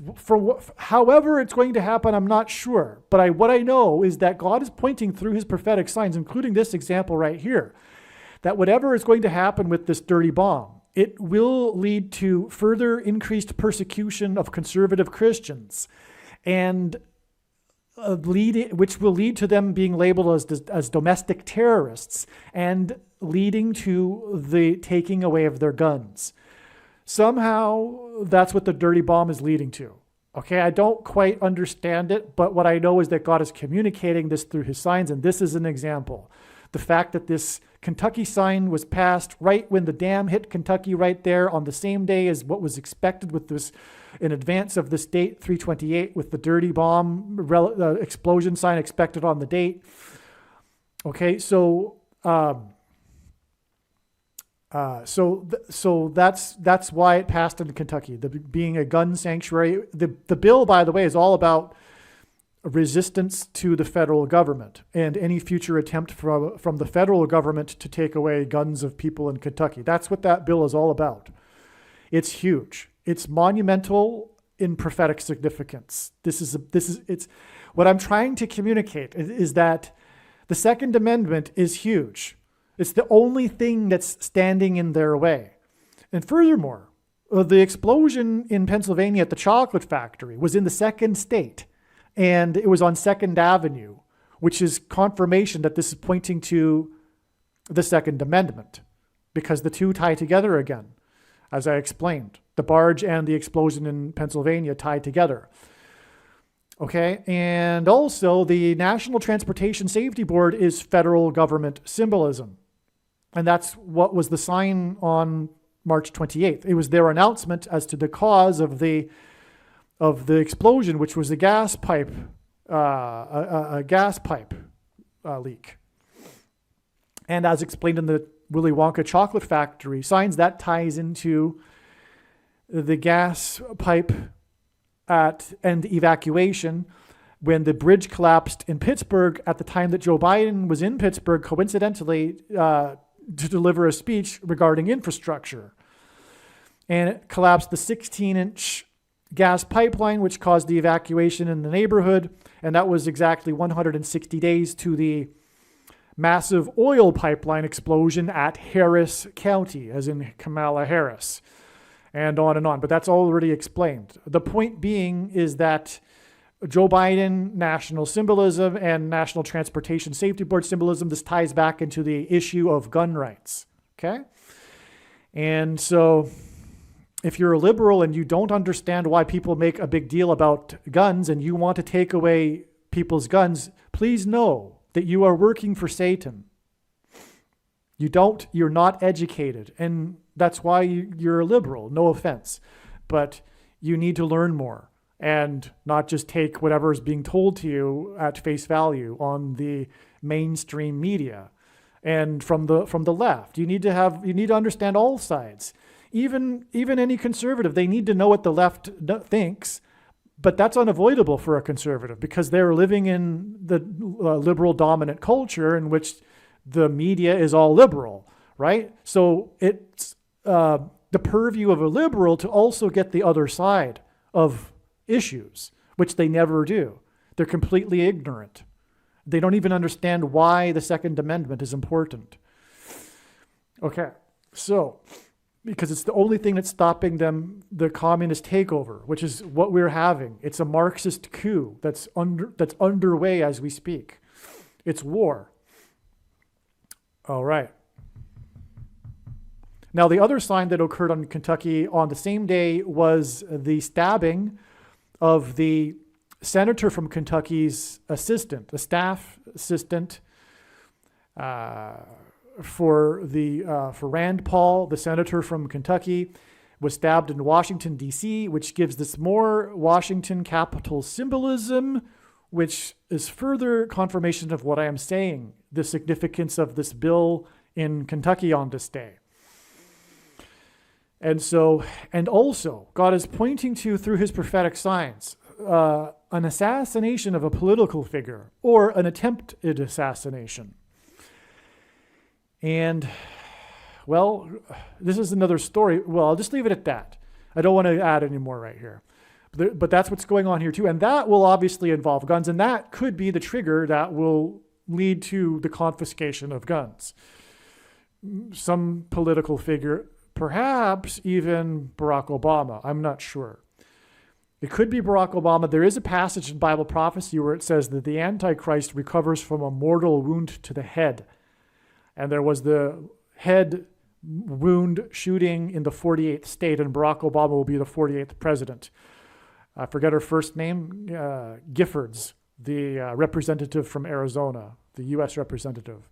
however it's going to happen, I'm not sure. But what I know is that God is pointing through his prophetic signs, including this example right here, that whatever is going to happen with this dirty bomb, it will lead to further increased persecution of conservative Christians, and which will lead to them being labeled as domestic terrorists, and leading to the taking away of their guns. Somehow, that's what the dirty bomb is leading to. Okay, I don't quite understand it, but what I know is that God is communicating this through his signs, and this is an example. The fact that this Kentucky sign was passed right when the dam hit Kentucky, right there on the same day as what was expected with this, in advance of this date, 3/28, with the dirty bomb explosion sign expected on the date. Okay, so that's why it passed in Kentucky, being a gun sanctuary. The bill, by the way, is all about resistance to the federal government and any future attempt from the federal government to take away guns of people in Kentucky. That's what that bill is all about. It's huge. It's monumental in prophetic significance. It's what I'm trying to communicate is that the Second Amendment is huge. It's the only thing that's standing in their way. And furthermore, the explosion in Pennsylvania at the chocolate factory was in the second state. And it was on 2nd Avenue, which is confirmation that this is pointing to the Second Amendment, because the two tie together again, as I explained. The barge and the explosion in Pennsylvania tie together. Okay, and also the National Transportation Safety Board is federal government symbolism. And that's what was the sign on March 28th. It was their announcement as to the cause of the explosion, which was a gas pipe leak. And as explained in the Willy Wonka chocolate factory signs, that ties into the gas pipe and evacuation when the bridge collapsed in Pittsburgh at the time that Joe Biden was in Pittsburgh, coincidentally, to deliver a speech regarding infrastructure. And it collapsed the 16-inch gas pipeline, which caused the evacuation in the neighborhood. And that was exactly 160 days to the massive oil pipeline explosion at Harris County, as in Kamala Harris, and on and on. But that's already explained. The point being is that Joe Biden, national symbolism, and National Transportation Safety Board symbolism, this ties back into the issue of gun rights. Okay? And so if you're a liberal and you don't understand why people make a big deal about guns and you want to take away people's guns, please know that you are working for Satan. You're not educated. And that's why you're a liberal. No offense. But you need to learn more and not just take whatever is being told to you at face value on the mainstream media and from the left. You need to understand all sides. Even any conservative, they need to know what the left thinks, but that's unavoidable for a conservative because they're living in the liberal dominant culture in which the media is all liberal, right? So it's the purview of a liberal to also get the other side of issues, which they never do. They're completely ignorant. They don't even understand why the Second Amendment is important. Okay, so because it's the only thing that's stopping them, the communist takeover, which is what we're having. It's a Marxist coup that's underway as we speak. It's war. All right. Now, the other sign that occurred on Kentucky on the same day was the stabbing of the senator from Kentucky's assistant, the staff assistant for Rand Paul, the senator from Kentucky, was stabbed in Washington, D.C., which gives this more Washington Capitol symbolism, which is further confirmation of what I am saying, the significance of this bill in Kentucky on this day. And also, God is pointing to, through his prophetic signs, an assassination of a political figure or an attempted assassination. And, well, this is another story. Well, I'll just leave it at that. I don't want to add any more right here. But that's what's going on here too. And that will obviously involve guns. And that could be the trigger that will lead to the confiscation of guns. Some political figure, perhaps even Barack Obama. I'm not sure. It could be Barack Obama. There is a passage in Bible prophecy where it says that the Antichrist recovers from a mortal wound to the head. And there was the head wound shooting in the 48th state, and Barack Obama will be the 48th president. I forget her first name, Giffords, the representative from Arizona, the U.S. representative.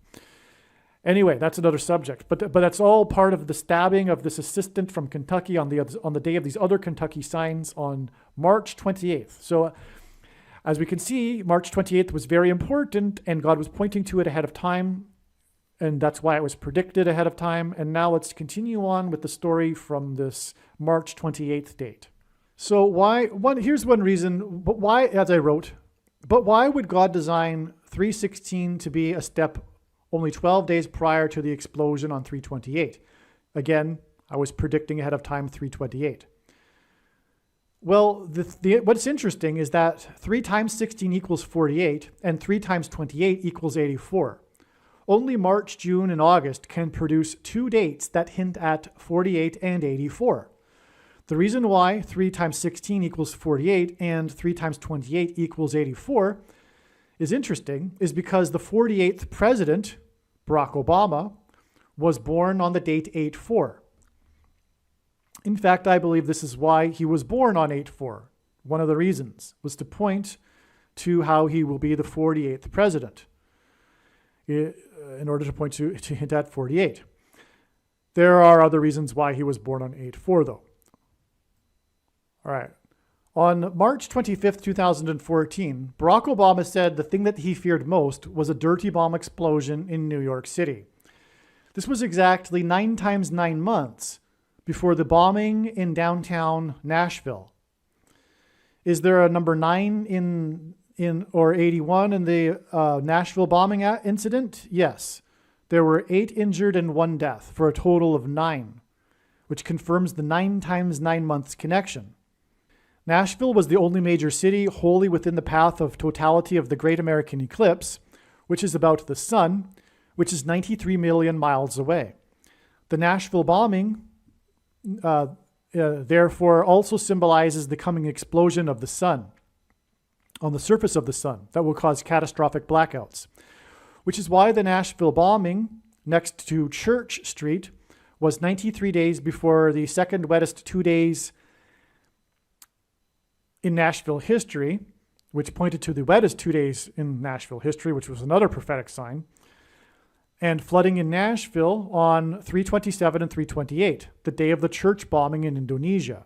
Anyway, that's another subject. But that's all part of the stabbing of this assistant from Kentucky on the day of these other Kentucky signs on March 28th. So as we can see, March 28th was very important, and God was pointing to it ahead of time. And that's why it was predicted ahead of time. And now let's continue on with the story from this March 28th date. So here's one reason, but why, as I wrote, but why would God design 3:16 to be a step only 12 days prior to the explosion on 3:28? Again, I was predicting ahead of time 3:28. Well, what's interesting is that 3 times 16 equals 48, and 3 times 28 equals 84. Only March, June, and August can produce two dates that hint at 48 and 84. The reason why 3 times 16 equals 48 and 3 times 28 equals 84 is interesting, is because the 48th president, Barack Obama, was born on the date 8/4. In fact, I believe this is why he was born on 8/4. One of the reasons was to point to how he will be the 48th president, in order to point to hint at 48. There are other reasons why he was born on 8/4, though. All right. On March 25th, 2014, Barack Obama said the thing that he feared most was a dirty bomb explosion in New York City. This was exactly 9 times 9 months before the bombing in downtown Nashville. Is there a number 9 in or 81 in the Nashville bombing incident? Yes. There were 8 injured and 1 death for a total of 9, which confirms the 9 times 9 months connection. Nashville was the only major city wholly within the path of totality of the Great American Eclipse, which is about the sun, which is 93 million miles away. The Nashville bombing, therefore, also symbolizes the coming explosion of the sun on the surface of the sun that will cause catastrophic blackouts, which is why the Nashville bombing next to Church Street was 93 days before the second wettest 2 days in Nashville history, which pointed to the wettest 2 days in Nashville history, which was another prophetic sign, and flooding in Nashville on 3/27 and 3/28, the day of the church bombing in Indonesia.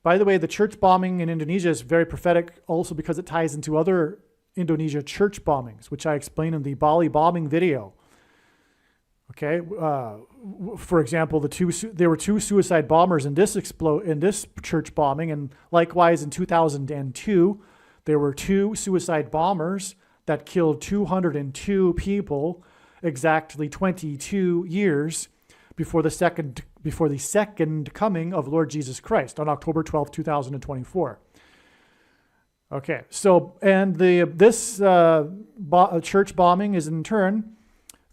By the way, the church bombing in Indonesia is very prophetic also because it ties into other Indonesia church bombings, which I explain in the Bali bombing video. Okay, for example, there were two suicide bombers in this church bombing, and likewise in 2002, there were two suicide bombers that killed 202 people, exactly 22 years before the second coming of Lord Jesus Christ on October 12th, 2024. Okay, so and this church bombing is in turn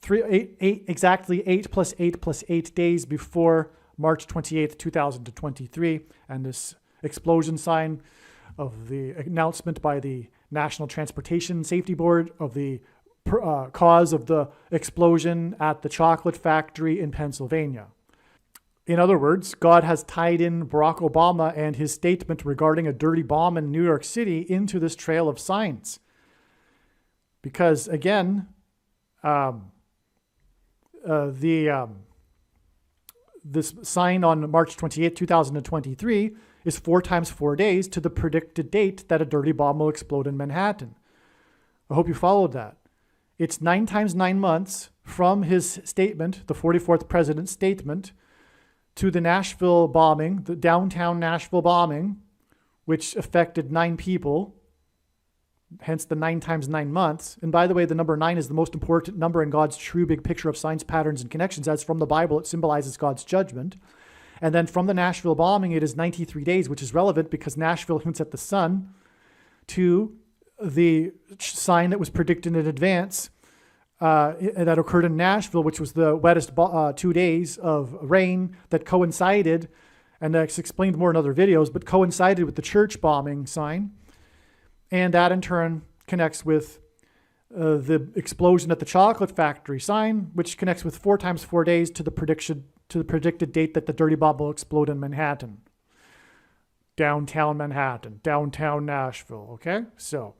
exactly 8 plus 8 plus 8 days before March 28th, 2023, and this explosion sign of the announcement by the National Transportation Safety Board of the cause of the explosion at the chocolate factory in Pennsylvania. In other words, God has tied in Barack Obama and his statement regarding a dirty bomb in New York City into this trail of signs. Because again, this sign on March 28, 2023 is 4 times 4 days to the predicted date that a dirty bomb will explode in Manhattan. I hope you followed that. It's 9 times 9 months from his statement, the 44th president's statement, to the Nashville bombing, the downtown Nashville bombing, which affected 9 people, hence the 9 times 9 months. And by the way, the number 9 is the most important number in God's true big picture of signs, patterns, and connections. As from the Bible, it symbolizes God's judgment. And then from the Nashville bombing, it is 93 days, which is relevant because Nashville hints at the sun, to the sign that was predicted in advance that occurred in Nashville, which was the wettest 2 days of rain that coincided, and that's explained more in other videos, but coincided with the church bombing sign. And that in turn connects with the explosion at the chocolate factory sign, which connects with 4 times 4 days to the predicted date that the dirty bomb will explode in Manhattan. Downtown Manhattan, downtown Nashville, okay? So,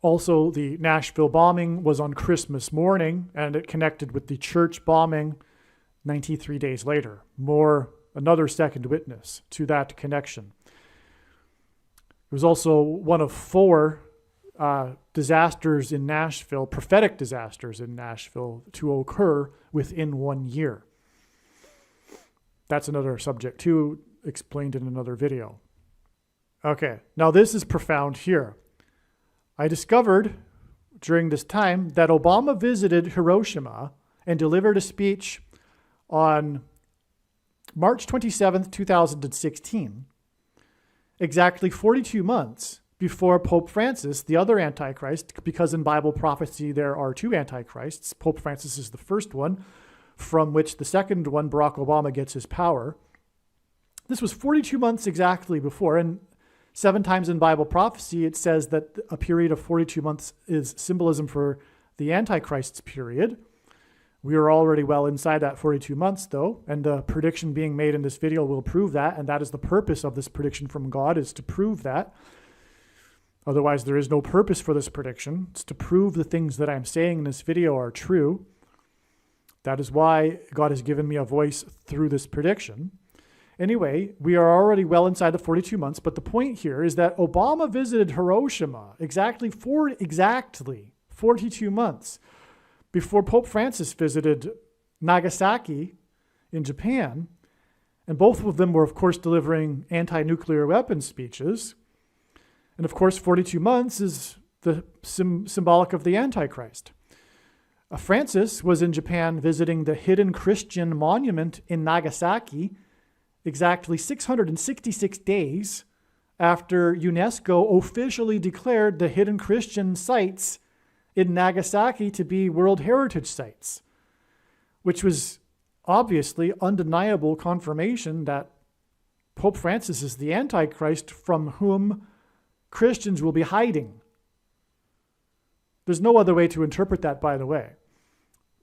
also the Nashville bombing was on Christmas morning, and it connected with the church bombing 93 days later. Another second witness to that connection. It was also one of 4 disasters in Nashville, prophetic disasters in Nashville, to occur within 1 year. That's another subject too, explained in another video. Okay, now this is profound here. I discovered during this time that Obama visited Hiroshima and delivered a speech on March 27th, 2016, exactly 42 months before Pope Francis, the other Antichrist, because in Bible prophecy there are 2 Antichrists. Pope Francis is the first one, from which the second one, Barack Obama, gets his power. This was 42 months exactly before, and 7 times in Bible prophecy it says that a period of 42 months is symbolism for the Antichrist's period. We are already well inside that 42 months, though, and the prediction being made in this video will prove that, and that is the purpose of this prediction from God, is to prove that. Otherwise, there is no purpose for this prediction. It's to prove the things that I'm saying in this video are true. That is why God has given me a voice through this prediction. Anyway, we are already well inside the 42 months, but the point here is that Obama visited Hiroshima exactly 42 months before Pope Francis visited Nagasaki in Japan, and both of them were, of course, delivering anti-nuclear weapons speeches. And of course, 42 months is the symbolic of the Antichrist. Francis was in Japan visiting the hidden Christian monument in Nagasaki exactly 666 days after UNESCO officially declared the hidden Christian sites in Nagasaki to be World Heritage Sites, which was obviously undeniable confirmation that Pope Francis is the Antichrist from whom Christians will be hiding. There's no other way to interpret that, by the way.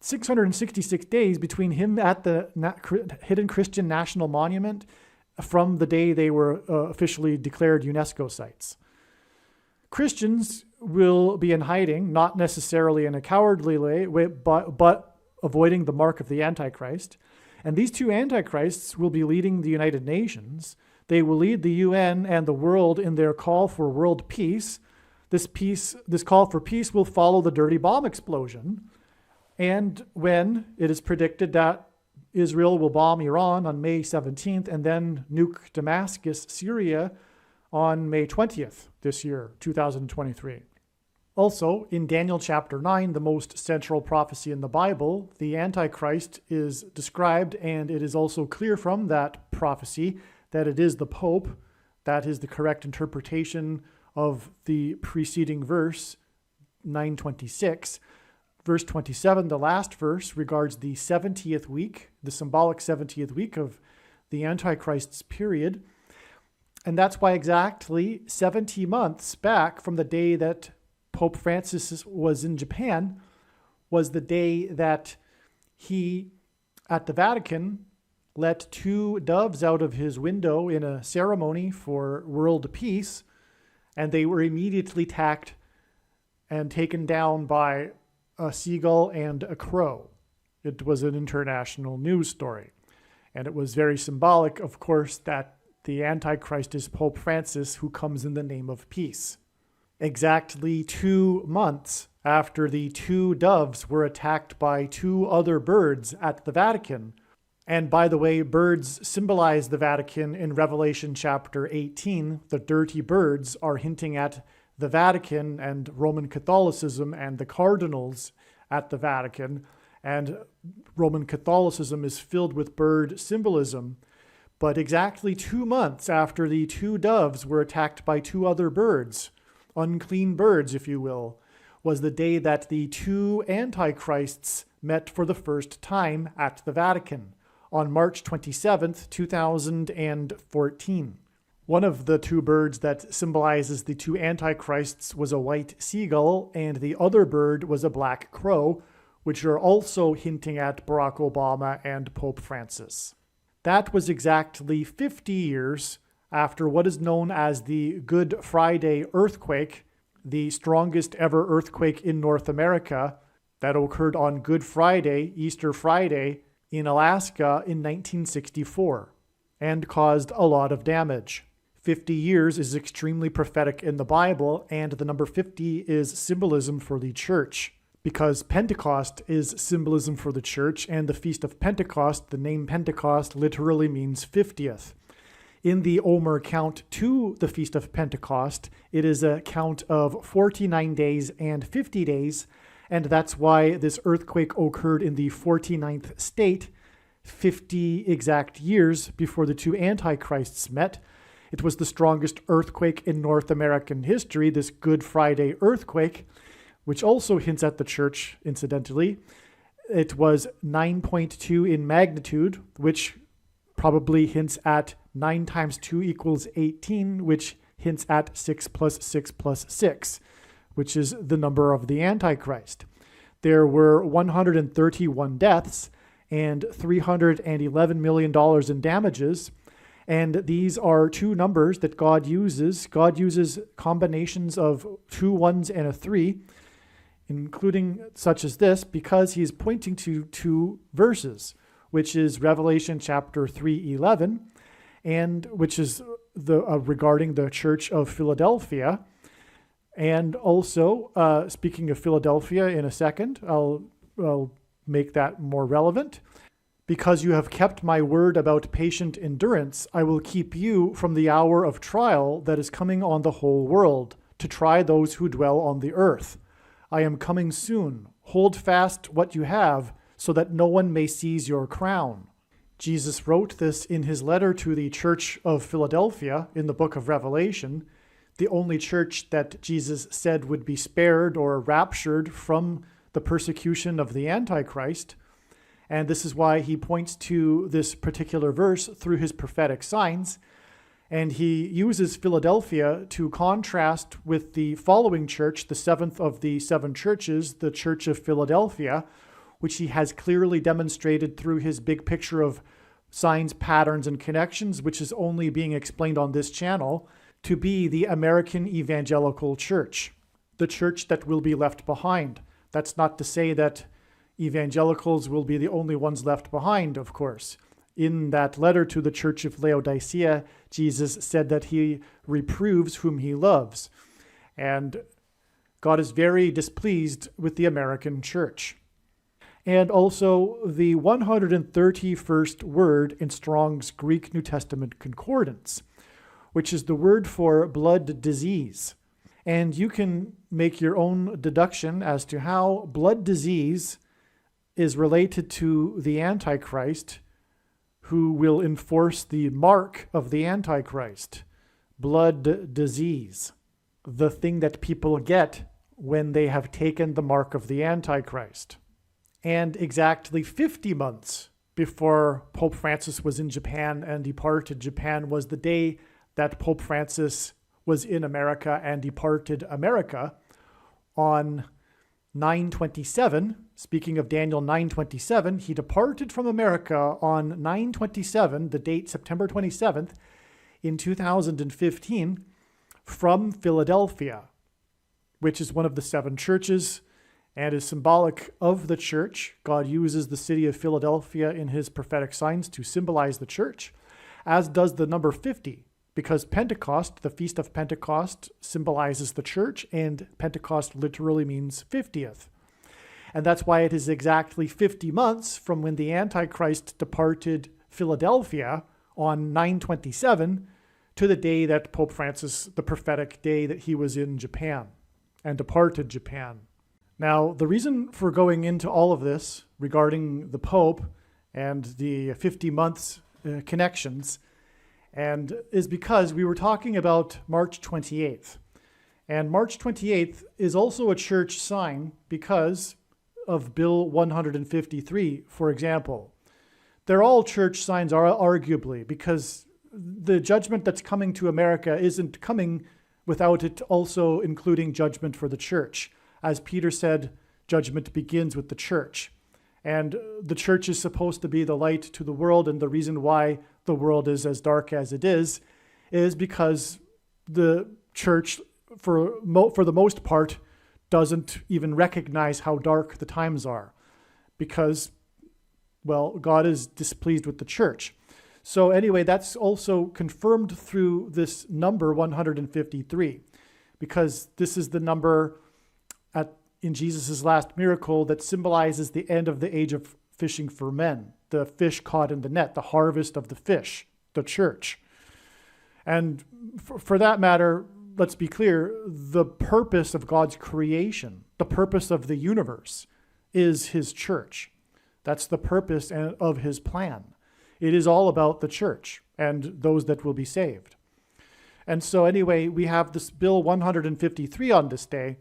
666 days between him at the Hidden Christian National Monument from the day they were officially declared UNESCO sites. Christians will be in hiding, not necessarily in a cowardly way, but avoiding the mark of the Antichrist. And these 2 Antichrists will be leading the United Nations. They will lead the UN and the world in their call for world peace. This call for peace will follow the dirty bomb explosion. And when it is predicted that Israel will bomb Iran on May 17th and then nuke Damascus, Syria on May 20th this year, 2023. Also, in Daniel chapter 9, the most central prophecy in the Bible, the Antichrist is described, and it is also clear from that prophecy that it is the Pope. That is the correct interpretation of the preceding verse, 9:26. Verse 27, the last verse, regards the 70th week, the symbolic 70th week of the Antichrist's period. And that's why exactly 70 months back from the day that Pope Francis was in Japan was the day that he, at the Vatican, let 2 doves out of his window in a ceremony for world peace, and they were immediately attacked and taken down by a seagull and a crow. It was an international news story. And it was very symbolic, of course, that the Antichrist is Pope Francis, who comes in the name of peace. Exactly 2 months after the 2 doves were attacked by 2 other birds at the Vatican. And by the way, birds symbolize the Vatican in Revelation chapter 18. The dirty birds are hinting at the Vatican and Roman Catholicism and the cardinals at the Vatican. And Roman Catholicism is filled with bird symbolism. But exactly 2 months after the 2 doves were attacked by 2 other birds, unclean birds, if you will, was the day that the 2 antichrists met for the first time at the Vatican on March 27th, 2014. One of the 2 birds that symbolizes the 2 antichrists was a white seagull, and the other bird was a black crow, which are also hinting at Barack Obama and Pope Francis. That was exactly 50 years after what is known as the Good Friday earthquake, the strongest ever earthquake in North America that occurred on Good Friday, Easter Friday, in Alaska in 1964 and caused a lot of damage. 50 years is extremely prophetic in the Bible, and the number 50 is symbolism for the church, because Pentecost is symbolism for the church, and the Feast of Pentecost, the name Pentecost, literally means 50th. In the Omer count to the Feast of Pentecost, it is a count of 49 days and 50 days, and that's why this earthquake occurred in the 49th state, 50 exact years before the 2 antichrists met. It was the strongest earthquake in North American history, this Good Friday earthquake, which also hints at the church, incidentally. It was 9.2 in magnitude, which probably hints at 9 times 2 equals 18, which hints at 6 plus 6 plus 6, which is the number of the Antichrist. There were 131 deaths and $311 million in damages. And these are 2 numbers that God uses. God uses combinations of 2 1s and a 3, including such as this, because he's pointing to 2 verses, which is Revelation chapter 3:11, and which is regarding the Church of Philadelphia. And also, speaking of Philadelphia in a second, I'll make that more relevant. Because you have kept my word about patient endurance, I will keep you from the hour of trial that is coming on the whole world, to try those who dwell on the earth. I am coming soon. Hold fast what you have, so that no one may seize your crown. Jesus wrote this in his letter to the Church of Philadelphia in the book of Revelation, the only church that Jesus said would be spared or raptured from the persecution of the Antichrist. And this is why he points to this particular verse through his prophetic signs. And he uses Philadelphia to contrast with the following church, the 7th of the 7 churches, the Church of Philadelphia, which he has clearly demonstrated through his big picture of signs, patterns, and connections, which is only being explained on this channel, to be the American Evangelical Church, the church that will be left behind. That's not to say that evangelicals will be the only ones left behind, of course. In that letter to the Church of Laodicea, Jesus said that he reproves whom he loves. And God is very displeased with the American church. and also the 131st word in Strong's Greek New Testament Concordance, which is the word for blood disease. And you can make your own deduction as to how blood disease is related to the Antichrist, who will enforce the mark of the Antichrist, blood disease, the thing that people get when they have taken the mark of the Antichrist. And exactly 50 months before Pope Francis was in Japan and departed Japan was the day that Pope Francis was in America and departed America on 9/27. Speaking of Daniel 9/27, he departed from America on 9/27, the date September 27th, in 2015, from Philadelphia, which is one of the 7 churches and is symbolic of the church. God uses the city of Philadelphia in his prophetic signs to symbolize the church, as does the number 50, because Pentecost, the Feast of Pentecost, symbolizes the church, and Pentecost literally means 50th. And that's why it is exactly 50 months from when the Antichrist departed Philadelphia on 9/27 to the day that Pope Francis, the prophetic day that he was in Japan and departed Japan. Now, the reason for going into all of this regarding the Pope and the 50 months connections and is because we were talking about March 28th. And March 28th is also a church sign because of Bill 153, for example. They're all church signs, arguably, because the judgment that's coming to America isn't coming without it also including judgment for the church. As Peter said, judgment begins with the church. And the church is supposed to be the light to the world, and the reason why the world is as dark as it is because the church, for the most part, doesn't even recognize how dark the times are because, well, God is displeased with the church. So anyway, that's also confirmed through this number 153, because this is the number in Jesus' last miracle that symbolizes the end of the age of fishing for men, the fish caught in the net, the harvest of the fish, the church. And for that matter, let's be clear, the purpose of God's creation, the purpose of the universe is his church. That's the purpose of his plan. It is all about the church and those that will be saved. And so anyway, we have this Bill 153 on this day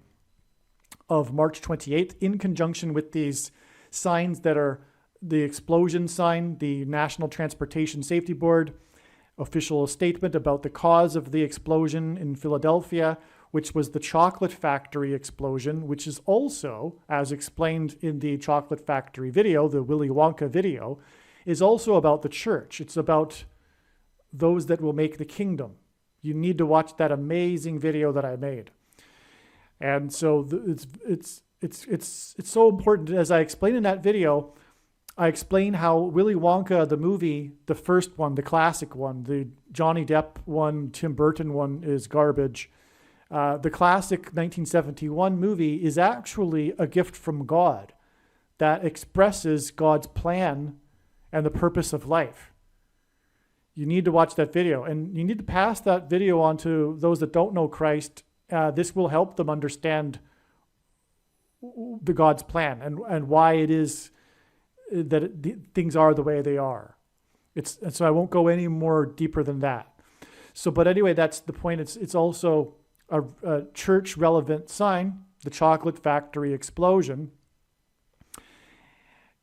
of March 28th in conjunction with these signs that are the explosion sign, the National Transportation Safety Board official statement about the cause of the explosion in Philadelphia, which was the chocolate factory explosion, which is also, as explained in the chocolate factory video, the Willy Wonka video, is also about the church. It's about those that will make the kingdom. You need to watch that amazing video that I made. And so it's so important. As I explained in that video, I explain how Willy Wonka, the movie, the first one, the classic one, the Johnny Depp one, Tim Burton one is garbage. The classic 1971 movie is actually a gift from God that expresses God's plan and the purpose of life. You need to watch that video, and you need to pass that video on to those that don't know Christ. This will help them understand the God's plan and why it is that things are the way they are. And so I won't go any more deeper than that. So, but anyway, that's the point. It's also a church relevant sign, the chocolate factory explosion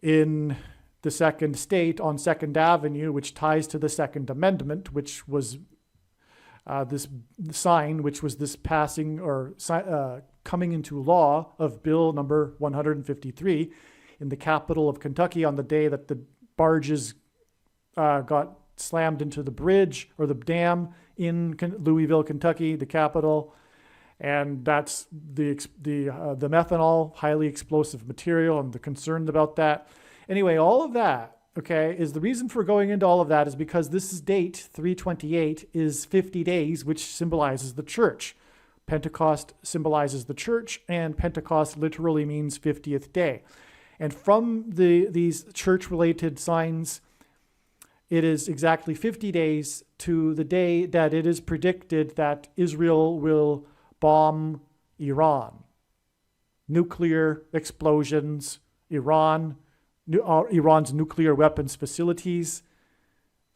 in the second state on 2nd Avenue, which ties to the Second Amendment, which was this sign, which was this passing or coming into law of Bill number 153 in the capital of Kentucky on the day that the barges got slammed into the bridge or the dam in Louisville, Kentucky, the capital. And that's the methanol, highly explosive material, and the concern about that. Anyway, all of that, okay, is the reason for going into all of that is because this is date 328 is 50 days, which symbolizes the church. Pentecost symbolizes the church, and Pentecost literally means 50th day. And from these church-related signs, it is exactly 50 days to the day that it is predicted that Israel will bomb Iran. Nuclear explosions, Iran's nuclear weapons facilities.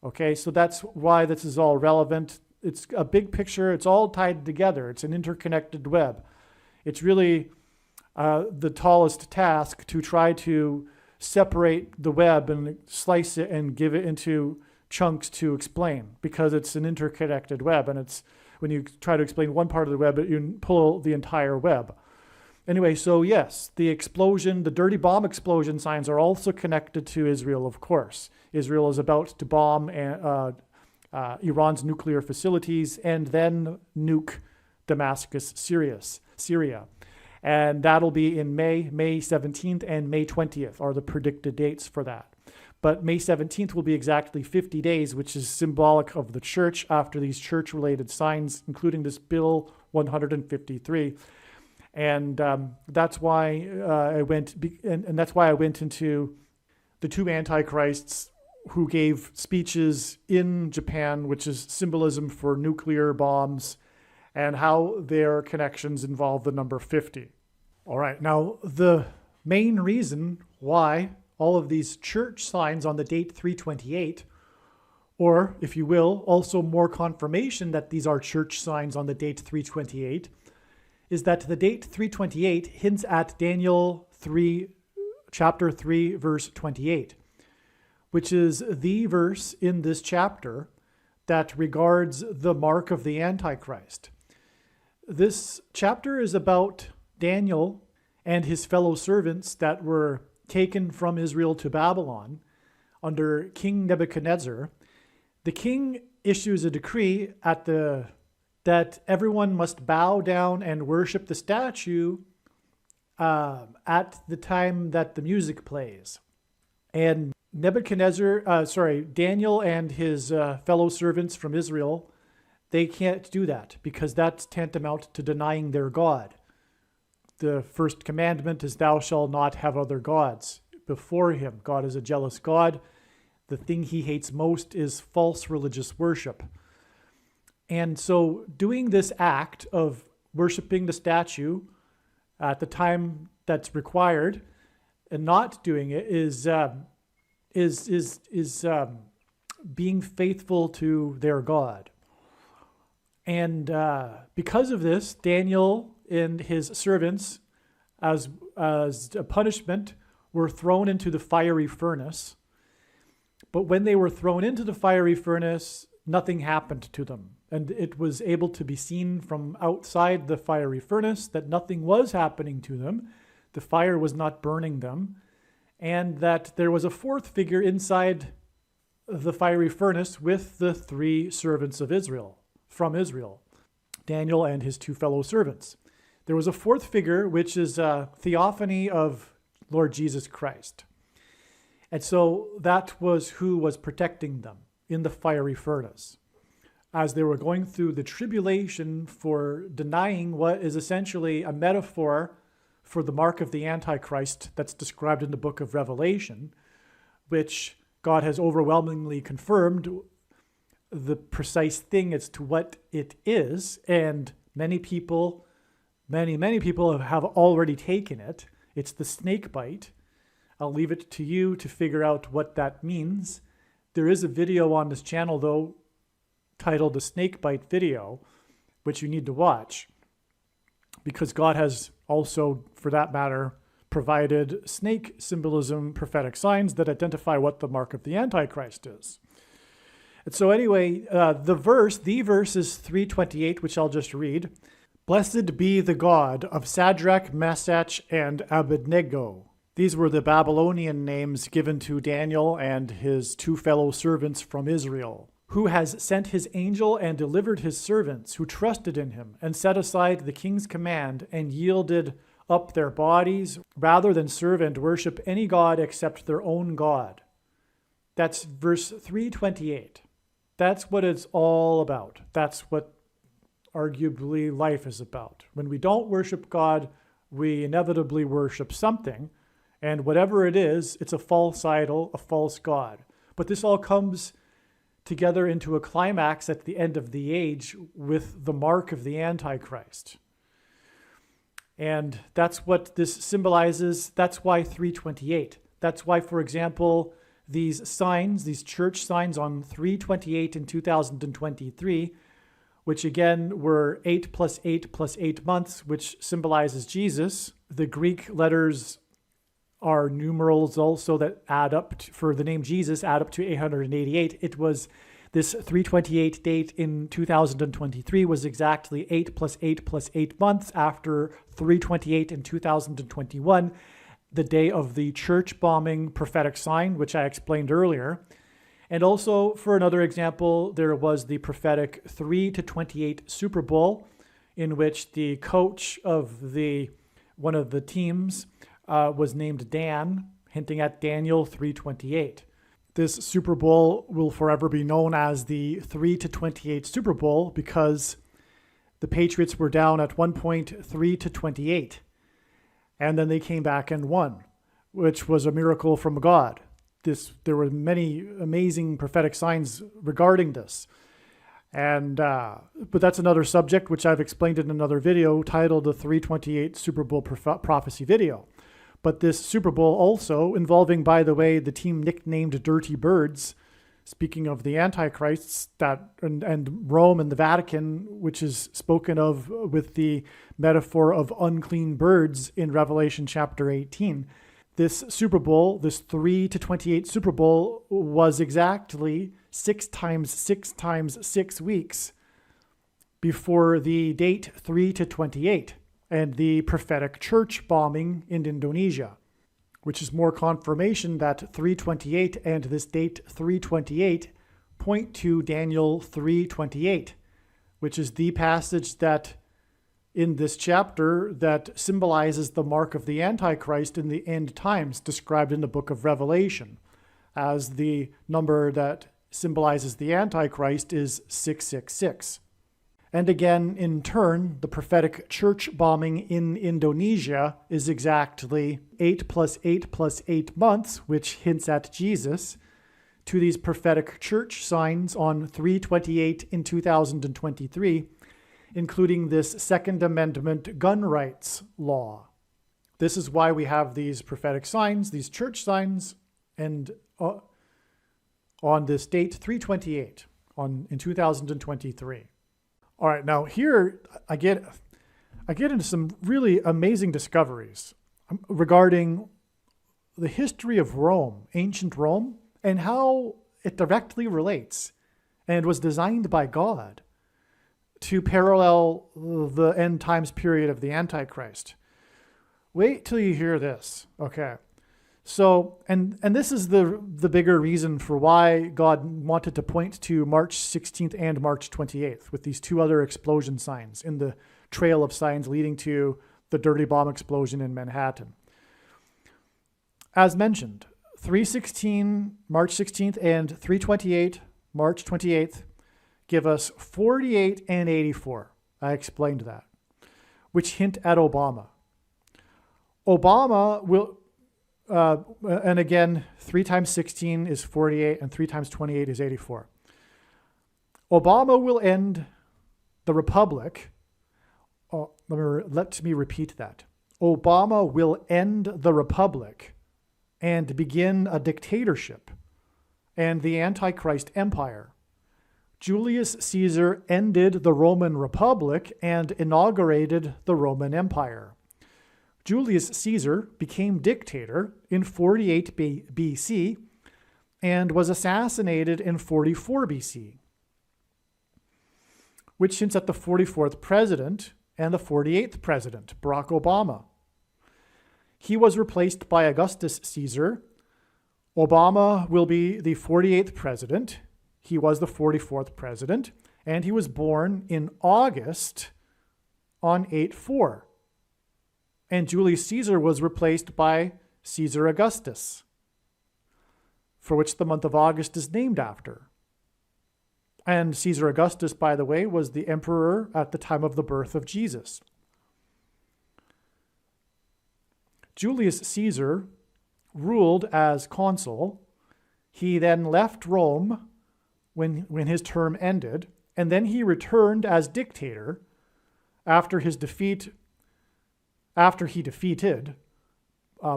Okay, so that's why this is all relevant. It's a big picture. It's all tied together. It's an interconnected web. It's really the tallest task to try to separate the web and slice it and give it into chunks to explain, because it's an interconnected web, and it's when you try to explain one part of the web, you pull the entire web. Anyway, so yes, the dirty bomb explosion signs are also connected to Israel, of course. Israel is about to bomb Iran's nuclear facilities and then nuke Damascus, Syria. And that'll be in May 17th and May 20th are the predicted dates for that. But May 17th will be exactly 50 days, which is symbolic of the church after these church-related signs, including this Bill 153. And that's why I went into the two antichrists who gave speeches in Japan, which is symbolism for nuclear bombs, and how their connections involve the number 50. All right, now the main reason why all of these church signs on the date 328, or if you will, also more confirmation that these are church signs on the date 328, is that the date 328 hints at Daniel 3, chapter 3, verse 28, which is the verse in this chapter that regards the mark of the Antichrist. This chapter is about Daniel and his fellow servants that were taken from Israel to Babylon under King Nebuchadnezzar. The king issues a decree that everyone must bow down and worship the statue at the time that the music plays. And Daniel and his fellow servants from Israel, they can't do that because that's tantamount to denying their God. The first commandment is, thou shalt not have other gods before him. God is a jealous God. The thing he hates most is false religious worship. And so doing this act of worshiping the statue at the time that's required and not doing it is being faithful to their God. And because of this, Daniel and his servants, as a punishment, were thrown into the fiery furnace. But when they were thrown into the fiery furnace, nothing happened to them. And it was able to be seen from outside the fiery furnace that nothing was happening to them. The fire was not burning them. And that there was a fourth figure inside the fiery furnace with the three servants of Israel, from Israel, Daniel and his two fellow servants. There was a fourth figure, which is a theophany of Lord Jesus Christ. And so that was who was protecting them in the fiery furnace as they were going through the tribulation for denying what is essentially a metaphor for the mark of the Antichrist that's described in the book of Revelation, which God has overwhelmingly confirmed the precise thing as to what it is. And many people have already taken it. It's the snake bite. I'll leave it to you to figure out what that means. There is a video on this channel, though, titled the Snake Bite Video, which you need to watch, because God has also, for that matter, provided snake symbolism, prophetic signs that identify what the mark of the Antichrist is. And so anyway, the verse is 328, which I'll just read. Blessed be the God of Shadrach, Meshach, and Abednego. These were the Babylonian names given to Daniel and his two fellow servants from Israel, who has sent his angel and delivered his servants who trusted in him and set aside the king's command and yielded up their bodies rather than serve and worship any god except their own God. That's verse 328. That's what it's all about. That's what arguably life is about. When we don't worship God, we inevitably worship something. And whatever it is, it's a false idol, a false god. But this all comes together into a climax at the end of the age with the mark of the Antichrist. And that's what this symbolizes. That's why 328. That's why, for example, these signs, these church signs on 328 in 2023, which again were 8 plus 8 plus 8 months, which symbolizes Jesus. The Greek letters are numerals also that add up for the name Jesus, add up to 888. It was this 328 date in 2023 was exactly 8 plus 8 plus 8 months after 328 in 2021, the day of the church bombing prophetic sign, which I explained earlier. And also, for another example, there was the prophetic 3 to 28 Super Bowl, in which the coach of one of the teams was named Dan, hinting at Daniel 3:28. This Super Bowl will forever be known as the 3 to 28 Super Bowl because the Patriots were down at one point 3 to 28. And then they came back and won, which was a miracle from God. There were many amazing prophetic signs regarding this. And but that's another subject, which I've explained in another video titled the 328 Super Bowl Prophecy video. But this Super Bowl also involving, by the way, the team nicknamed Dirty Birds, speaking of the Antichrists, and Rome and the Vatican, which is spoken of with the metaphor of unclean birds in Revelation chapter 18. This Super Bowl, this 3 to 28 Super Bowl, was exactly 6 times 6 times 6 weeks before the date 3 to 28 and the prophetic church bombing in Indonesia, which is more confirmation that 328 and this date 328 point to Daniel 3:28, which is the passage that in this chapter that symbolizes the mark of the Antichrist in the end times, described in the book of Revelation, as the number that symbolizes the Antichrist is 666. And again, in turn, the prophetic church bombing in Indonesia is exactly 8 plus 8 plus 8 months, which hints at Jesus, to these prophetic church signs on 328 in 2023, including this Second Amendment gun rights law. This is why we have these prophetic signs, these church signs, and on this date, 328, in 2023. All right, now here I get into some really amazing discoveries regarding the history of Rome, ancient Rome, and how it directly relates and was designed by God to parallel the end times period of the Antichrist. Wait till you hear this, okay? So, and this is the bigger reason for why God wanted to point to March 16th and March 28th with these two other explosion signs in the trail of signs leading to the dirty bomb explosion in Manhattan. As mentioned, 316, March 16th, and 328, March 28th, give us 48 and 84. I explained that, which hint at Obama. Obama will... and again, 3 times 16 is 48, and 3 times 28 is 84. Obama will end the republic. Let me repeat that. Obama will end the republic and begin a dictatorship and the Antichrist empire. Julius Caesar ended the Roman Republic and inaugurated the Roman Empire. Julius Caesar became dictator in 48 BC and was assassinated in 44 BC, which hints at the 44th president and the 48th president, Barack Obama. He was replaced by Augustus Caesar. Obama will be the 48th president. He was the 44th president, and he was born in August on 8/4. And Julius Caesar was replaced by Caesar Augustus, for which the month of August is named after. And Caesar Augustus, by the way, was the emperor at the time of the birth of Jesus. Julius Caesar ruled as consul. He then left Rome when his term ended, and then he returned as dictator after he defeated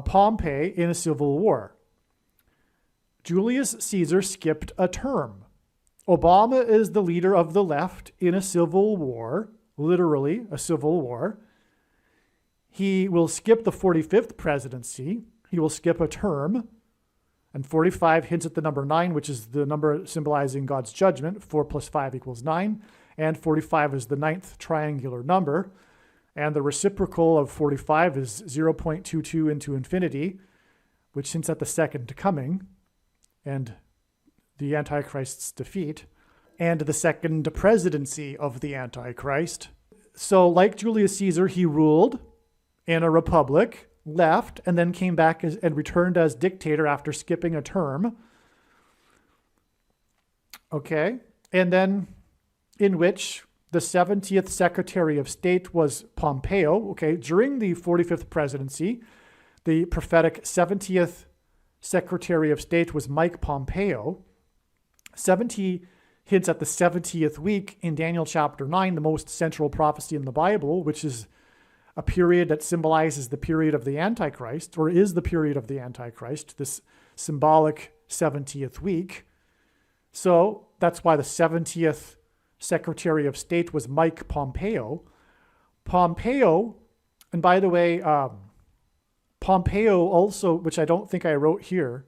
Pompey in a civil war. Julius Caesar skipped a term. Obama is the leader of the left in a civil war, literally a civil war. He will skip the 45th presidency. He will skip a term. And 45 hints at the number 9, which is the number symbolizing God's judgment. 4 plus 5 equals 9. And 45 is the 9th triangular number. And the reciprocal of 45 is 0.22 into infinity, which hints at the second coming and the Antichrist's defeat, and the second presidency of the Antichrist. So like Julius Caesar, he ruled in a republic, left, and then came back and returned as dictator after skipping a term. Okay, and then in which the 70th Secretary of State was Pompeo. Okay, during the 45th presidency, the prophetic 70th Secretary of State was Mike Pompeo. 70 hints at the 70th week in Daniel chapter 9, the most central prophecy in the Bible, which is a period that symbolizes the period of the Antichrist, or is the period of the Antichrist, this symbolic 70th week. So that's why the 70th Secretary of State was Mike Pompeo. Pompeo, and by the way, Pompeo also, which I don't think I wrote here,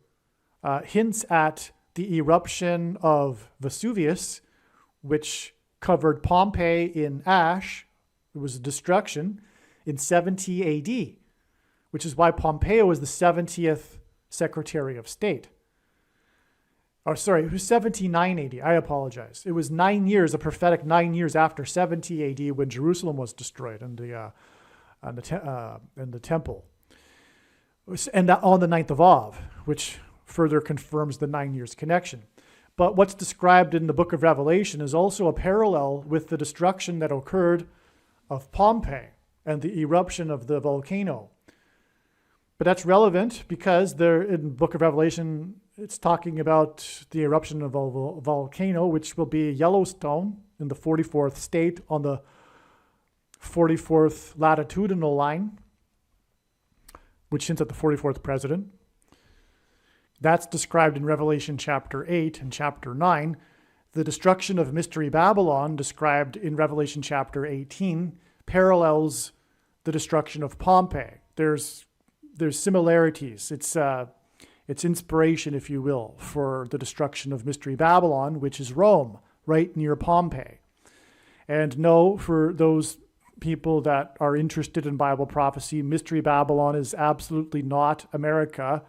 hints at the eruption of Vesuvius, which covered Pompeii in ash. It was a destruction in 70 AD, which is why Pompeo was the 70th Secretary of State. Oh, sorry, it was 79 AD. I apologize. It was 9 years, a prophetic 9 years after 70 AD when Jerusalem was destroyed and the temple. And on the 9th of Av, which further confirms the 9 years connection. But what's described in the book of Revelation is also a parallel with the destruction that occurred of Pompeii and the eruption of the volcano. But that's relevant because there in the book of Revelation, it's talking about the eruption of a volcano, which will be Yellowstone in the 44th state on the 44th latitudinal line, which hints at the 44th president. That's described in Revelation chapter 8 and chapter 9. The destruction of Mystery Babylon, described in Revelation chapter 18, parallels the destruction of Pompeii. There's similarities. It's inspiration, if you will, for the destruction of Mystery Babylon, which is Rome, right near Pompeii. And no, for those people that are interested in Bible prophecy, Mystery Babylon is absolutely not America.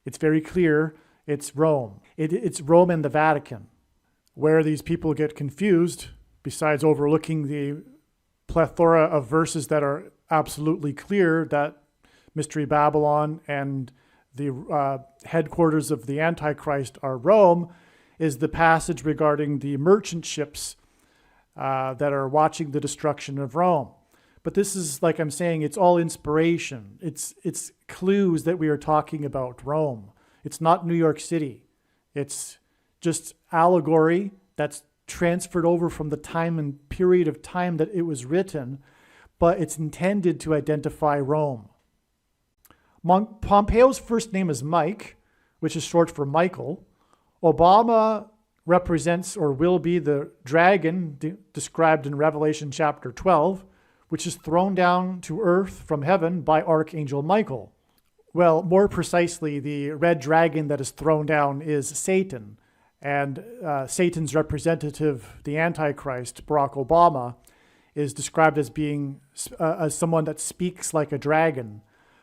It's very clear it's Rome. It's Rome and the Vatican. Where these people get confused, besides overlooking the plethora of verses that are absolutely clear that Mystery Babylon and the headquarters of the Antichrist are Rome, is the passage regarding the merchant ships that are watching the destruction of Rome. But this is, like I'm saying, it's all inspiration. It's clues that we are talking about Rome. It's not New York City. It's just allegory that's transferred over from the time and period of time that it was written, but it's intended to identify Rome. Pompeo's first name is Mike, which is short for Michael. Obama represents or will be the dragon described in Revelation chapter 12, which is thrown down to earth from heaven by Archangel Michael. Well, more precisely, the red dragon that is thrown down is Satan. And Satan's representative, the Antichrist, Barack Obama, is described as being as someone that speaks like a dragon.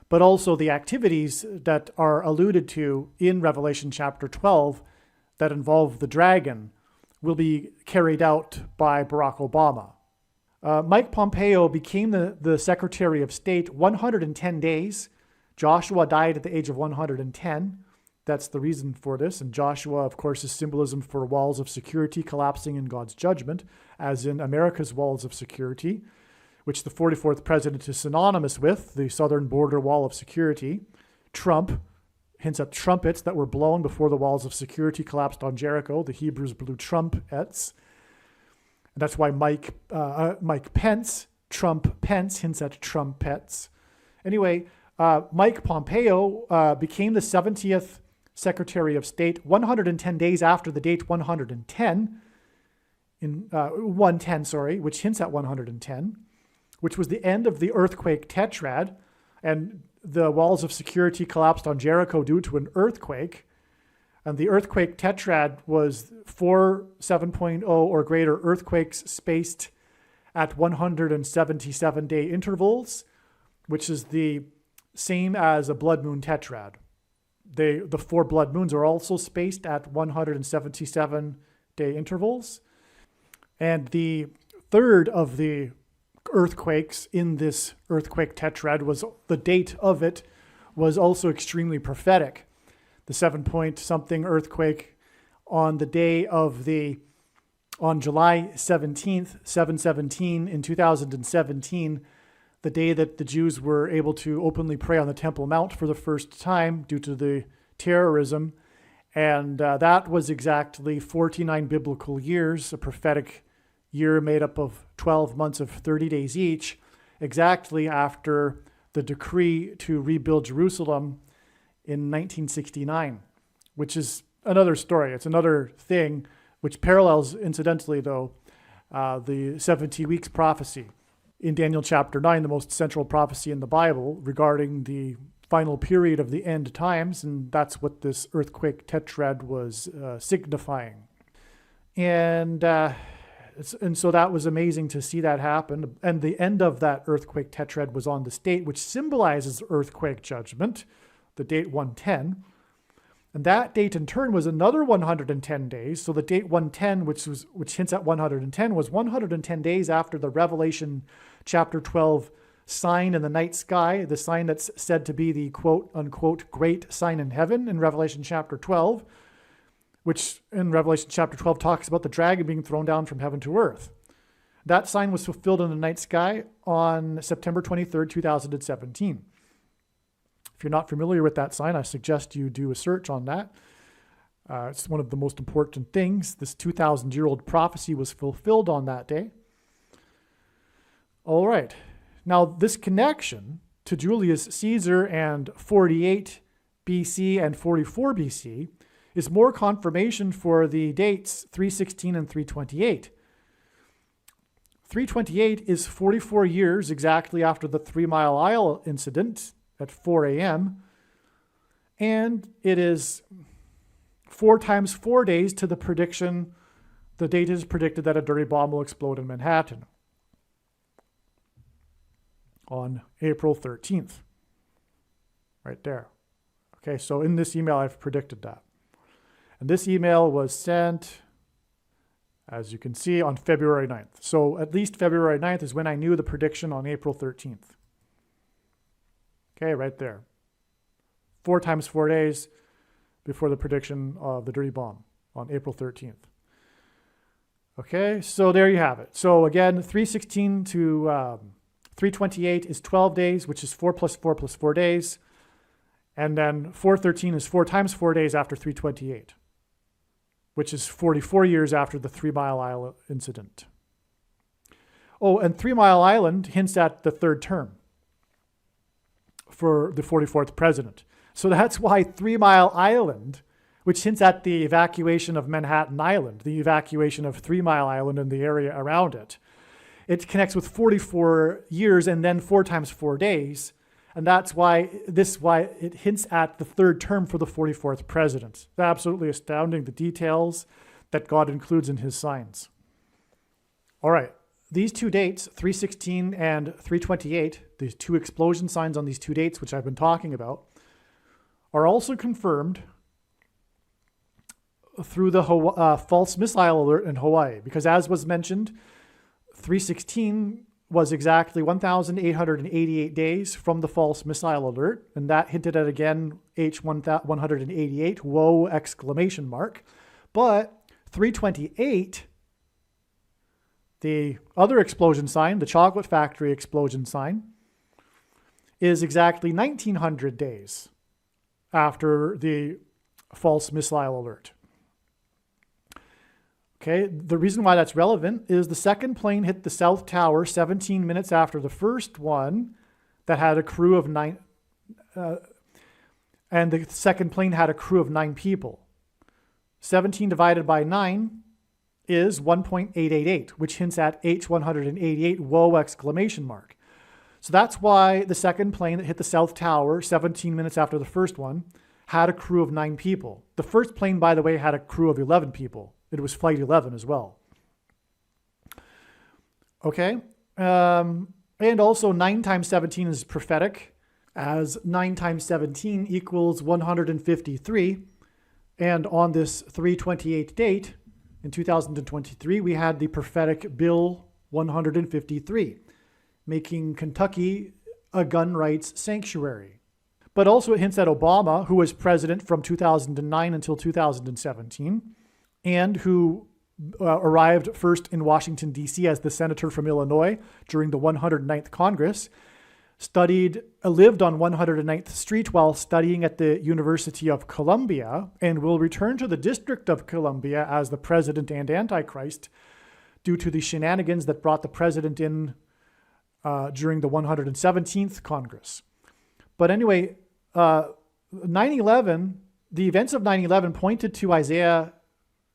But also the activities that are alluded to in Revelation chapter 12 that involve the dragon will be carried out by Barack Obama. Mike Pompeo became the Secretary of State 110 days. Joshua died at the age of 110. That's the reason for this. And Joshua, of course, is symbolism for walls of security collapsing in God's judgment, as in America's walls of security, which the 44th president is synonymous with, the southern border wall of security. Trump hints at trumpets that were blown before the walls of security collapsed on Jericho. The Hebrews blew trumpets. And that's why Mike Pence, Trump Pence, hints at trumpets. Anyway, Mike Pompeo became the 70th Secretary of State 110 days after the date 110, which hints at 110, which was the end of the earthquake tetrad, and the walls of security collapsed on Jericho due to an earthquake. And the earthquake tetrad was 4 7.0 or greater earthquakes spaced at 177-day intervals, which is the same as a blood moon tetrad. The 4 blood moons are also spaced at 177-day intervals. And the third of the earthquakes in this earthquake tetrad was, the date of it was also extremely prophetic. The 7-point-something earthquake on the day of on July 17th, 717 in 2017, the day that the Jews were able to openly pray on the Temple Mount for the first time due to the terrorism. And that was exactly 49 biblical years, a prophetic year made up of 12 months of 30 days each, exactly after the decree to rebuild Jerusalem in 1969, which is another story. It's another thing which parallels, incidentally, though, the 70 weeks prophecy in Daniel chapter 9, the most central prophecy in the Bible regarding the final period of the end times, and that's what this earthquake tetrad was signifying. And so that was amazing to see that happen. And the end of that earthquake tetrad was on the state, which symbolizes earthquake judgment, the date 110. And that date in turn was another 110 days. So the date 110, which hints at 110, was 110 days after the Revelation chapter 12 sign in the night sky, the sign that's said to be the quote unquote great sign in heaven in Revelation chapter 12, which in Revelation chapter 12 talks about the dragon being thrown down from heaven to earth. That sign was fulfilled in the night sky on September 23rd, 2017. If you're not familiar with that sign, I suggest you do a search on that. It's one of the most important things. This 2,000-year-old prophecy was fulfilled on that day. All right. Now, this connection to Julius Caesar and 48 BC and 44 BC is more confirmation for the dates 316 and 328. 328 is 44 years exactly after the 3 Mile Isle incident at 4 a.m. And it is 4 times 4 days to the prediction. The date is predicted that a dirty bomb will explode in Manhattan on April 13th. Right there. Okay, so in this email, I've predicted that. And this email was sent, as you can see, on February 9th. So at least February 9th is when I knew the prediction on April 13th. Okay, right there. 4 times 4 days before the prediction of the dirty bomb on April 13th. Okay, so there you have it. So again, 316 to 328 is 12 days, which is 4 plus 4 plus 4 days. And then 413 is 4 times 4 days after 328, which is 44 years after the 3 Mile Isle incident. Oh, and 3 Mile Island hints at the third term for the 44th president. So that's why 3 Mile Island, which hints at the evacuation of Manhattan Island, the evacuation of 3 Mile Island and the area around it. It connects with 44 years and then 4 times 4 days. And that's why it hints at the third term for the 44th president. It's absolutely astounding, the details that God includes in his signs. All right. These two dates, 316 and 328, these two explosion signs on these two dates, which I've been talking about, are also confirmed through the false missile alert in Hawaii. Because as was mentioned, 316 was exactly 1,888 days from the false missile alert. And that hinted at, again, H188, whoa, exclamation mark. But 328... the other explosion sign, the chocolate factory explosion sign, is exactly 1,900 days after the false missile alert. Okay, the reason why that's relevant is the second plane hit the South Tower 17 minutes after the first one that had a crew of 9, and the second plane had a crew of 9 people. 17 divided by 9 is 1.888, which hints at H188, whoa, exclamation mark. So that's why the second plane that hit the South Tower 17 minutes after the first one had a crew of 9 people. The first plane, by the way, had a crew of 11 people. It was Flight 11 as well. Okay. And also 9 times 17 is prophetic, as 9 times 17 equals 153. And on this 3/28 date in 2023, we had the prophetic Bill 153, making Kentucky a gun rights sanctuary. But also it hints at Obama, who was president from 2009 until 2017, and who arrived first in Washington, D.C. as the senator from Illinois during the 109th Congress, lived on 109th Street while studying at the University of Columbia, and will return to the District of Columbia as the president and Antichrist due to the shenanigans that brought the president in during the 117th Congress. But anyway, 9/11, the events of 9/11 pointed to Isaiah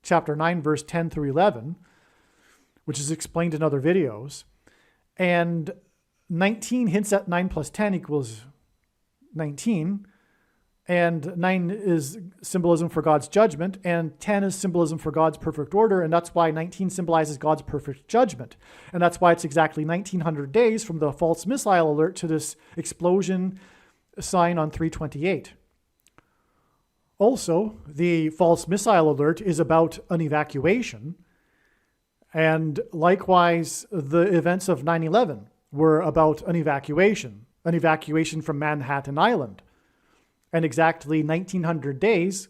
chapter 9, verse 10 through 11, which is explained in other videos. And 19 hints at 9 plus 10 equals 19. And 9 is symbolism for God's judgment, and 10 is symbolism for God's perfect order, and that's why 19 symbolizes God's perfect judgment. And that's why it's exactly 1900 days from the false missile alert to this explosion sign on 3/28. Also, the false missile alert is about an evacuation, and likewise, the events of 9/11 were about an evacuation from Manhattan Island. And exactly 1900 days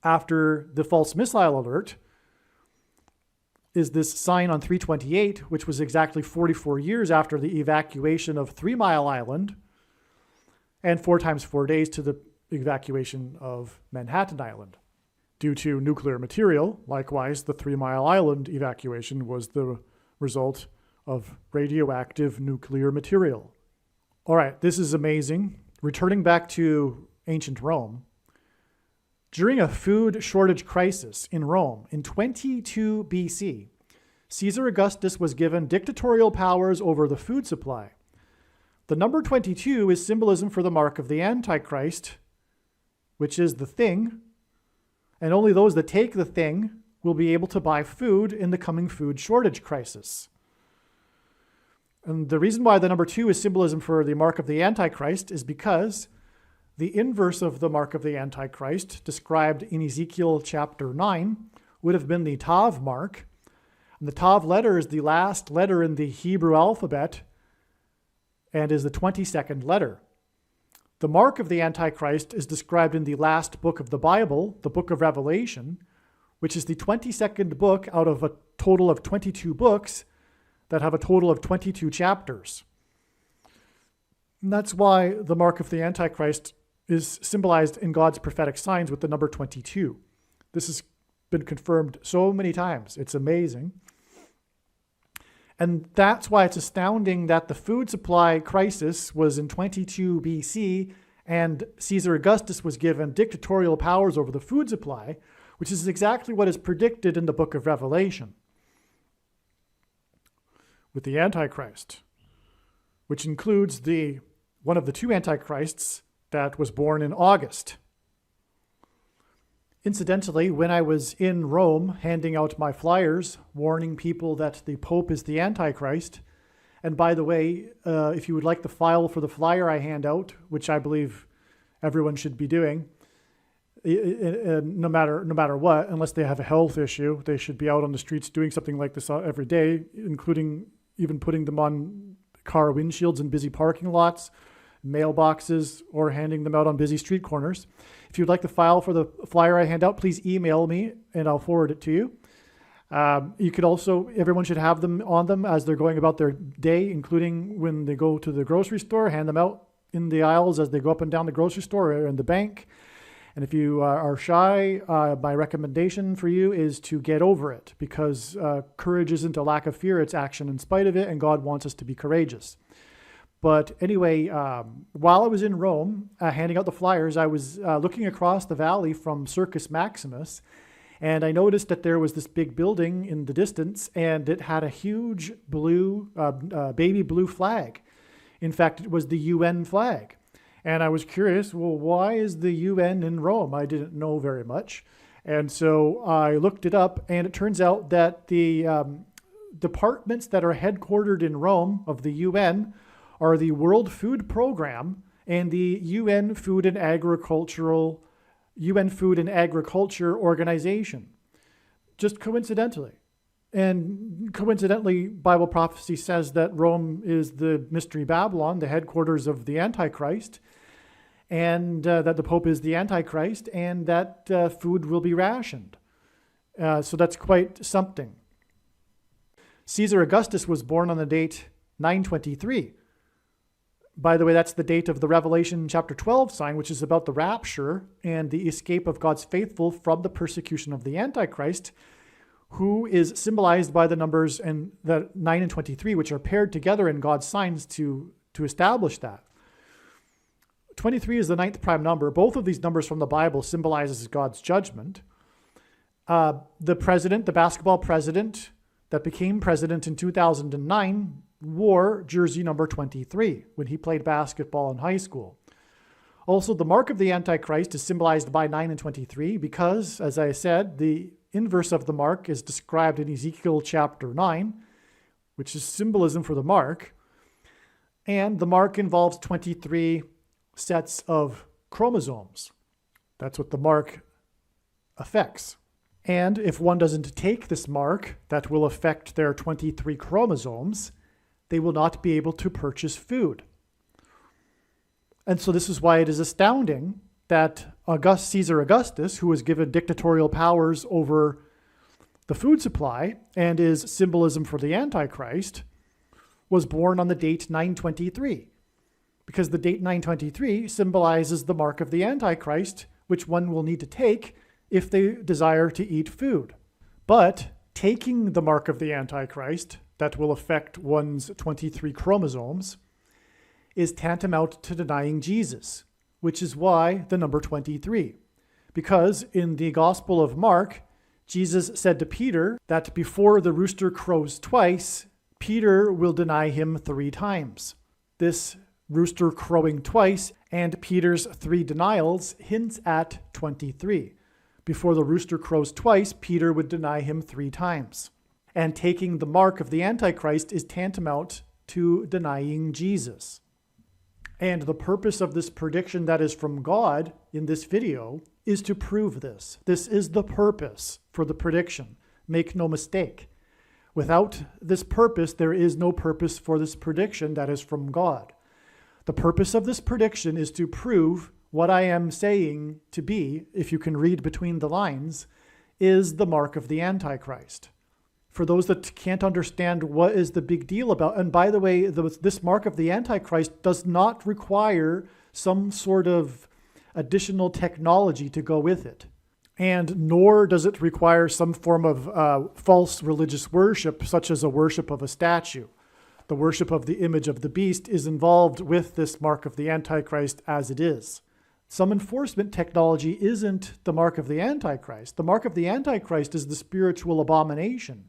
after the false missile alert is this sign on 3/28, which was exactly 44 years after the evacuation of 3 Mile Island, and 4 times 4 days to the evacuation of Manhattan Island. Due to nuclear material, likewise, the 3 Mile Island evacuation was the result of radioactive nuclear material. All right, this is amazing. Returning back to ancient Rome, during a food shortage crisis in Rome in 22 BC, Caesar Augustus was given dictatorial powers over the food supply. The number 22 is symbolism for the mark of the Antichrist, which is the thing, and only those that take the thing will be able to buy food in the coming food shortage crisis. And the reason why the number 2 is symbolism for the mark of the Antichrist is because the inverse of the mark of the Antichrist, described in Ezekiel chapter 9, would have been the Tav mark. And the Tav letter is the last letter in the Hebrew alphabet and is the 22nd letter. The mark of the Antichrist is described in the last book of the Bible, the book of Revelation, which is the 22nd book out of a total of 22 books that have a total of 22 chapters. And that's why the mark of the Antichrist is symbolized in God's prophetic signs with the number 22. This has been confirmed so many times. It's amazing. And that's why it's astounding that the food supply crisis was in 22 BC and Caesar Augustus was given dictatorial powers over the food supply, which is exactly what is predicted in the book of Revelation with the Antichrist, which includes one of the 2 Antichrists that was born in August. Incidentally, when I was in Rome handing out my flyers, warning people that the Pope is the Antichrist, and by the way, if you would like the file for the flyer I hand out, which I believe everyone should be doing, no matter what, unless they have a health issue, they should be out on the streets doing something like this every day, including even putting them on car windshields in busy parking lots, mailboxes, or handing them out on busy street corners. If you'd like the file for the flyer I hand out, please email me and I'll forward it to you. You could also, everyone should have them on them as they're going about their day, including when they go to the grocery store, hand them out in the aisles as they go up and down the grocery store or in the bank. And if you are shy, my recommendation for you is to get over it, because courage isn't a lack of fear, it's action in spite of it, and God wants us to be courageous. But anyway, while I was in Rome handing out the flyers, I was looking across the valley from Circus Maximus, and I noticed that there was this big building in the distance, and it had a huge blue, baby blue flag. In fact, it was the UN flag. And I was curious, well, why is the UN in Rome? I didn't know very much. And so I looked it up, and it turns out that the departments that are headquartered in Rome of the UN are the World Food Program and the UN Food and Agriculture Organization. Just coincidentally. And coincidentally, Bible prophecy says that Rome is the Mystery Babylon, the headquarters of the Antichrist, and that the Pope is the Antichrist, and that food will be rationed. So that's quite something. Caesar Augustus was born on the date 923. By the way, that's the date of the Revelation chapter 12 sign, which is about the rapture and the escape of God's faithful from the persecution of the Antichrist, who is symbolized by the numbers and the 9 and 23, which are paired together in God's signs to establish that. 23 is the ninth prime number. Both of these numbers from the Bible symbolizes God's judgment. The president, the basketball president that became president in 2009, wore jersey number 23 when he played basketball in high school. Also, the mark of the Antichrist is symbolized by 9 and 23 because, as I said, the inverse of the mark is described in Ezekiel chapter 9, which is symbolism for the mark. And the mark involves 23 sets of chromosomes. That's what the mark affects. And if one doesn't take this mark that will affect their 23 chromosomes, they will not be able to purchase food. And so this is why it is astounding that Caesar Augustus, who was given dictatorial powers over the food supply and is symbolism for the Antichrist, was born on the date 923. Because the date 923 symbolizes the mark of the Antichrist, which one will need to take if they desire to eat food. But taking the mark of the Antichrist, that will affect one's 23 chromosomes, is tantamount to denying Jesus, which is why the number 23. Because in the Gospel of Mark, Jesus said to Peter that before the rooster crows twice, Peter will deny him 3 times. This rooster crowing twice and Peter's 3 denials hints at 23. Before the rooster crows twice, Peter would deny him 3 times. And taking the mark of the Antichrist is tantamount to denying Jesus. And the purpose of this prediction that is from God in this video is to prove this. This is the purpose for the prediction. Make no mistake. Without this purpose, there is no purpose for this prediction that is from God. The purpose of this prediction is to prove what I am saying to be, if you can read between the lines, is the mark of the Antichrist. For those that can't understand what is the big deal about, and by the way, this mark of the Antichrist does not require some sort of additional technology to go with it. And nor does it require some form of false religious worship, such as a worship of a statue. The worship of the image of the beast is involved with this mark of the Antichrist as it is. Some enforcement technology isn't the mark of the Antichrist. The mark of the Antichrist is the spiritual abomination,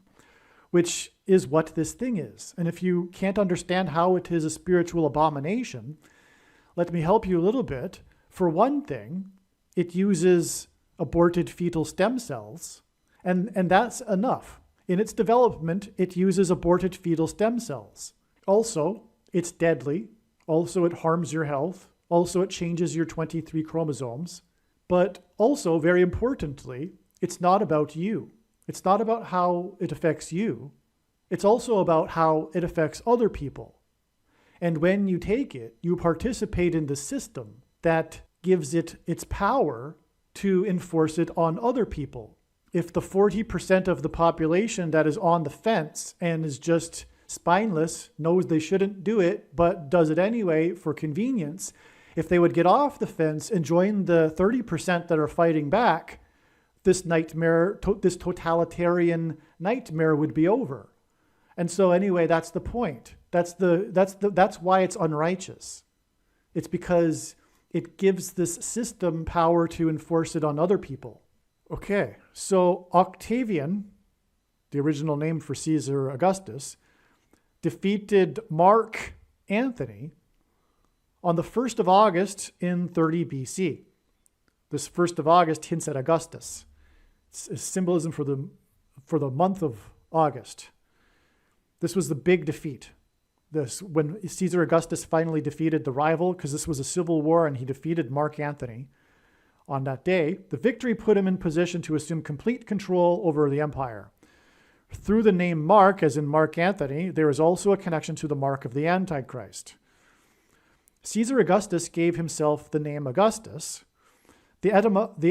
which is what this thing is. And if you can't understand how it is a spiritual abomination, let me help you a little bit. For one thing, it uses aborted fetal stem cells, and that's enough. In its development, it uses aborted fetal stem cells. Also, it's deadly. Also, it harms your health. Also, it changes your 23 chromosomes. But also, very importantly, it's not about you. It's not about how it affects you. It's also about how it affects other people. And when you take it, you participate in the system that gives it its power to enforce it on other people. If the 40% of the population that is on the fence and is just spineless, knows they shouldn't do it, but does it anyway for convenience. If they would get off the fence and join the 30% that are fighting back, this nightmare, this totalitarian nightmare would be over. And so anyway, that's the point. That's why it's unrighteous. It's because it gives this system power to enforce it on other people. Okay, so Octavian, the original name for Caesar Augustus, defeated Mark Antony on the 1st of August in 30 BC. This 1st of August hints at Augustus. It's symbolism for the month of August. This was the big defeat. When Caesar Augustus finally defeated the rival, because this was a civil war and he defeated Mark Antony on that day, the victory put him in position to assume complete control over the empire. Through the name Mark, as in Mark Antony, there is also a connection to the mark of the Antichrist. Caesar Augustus gave himself the name Augustus. The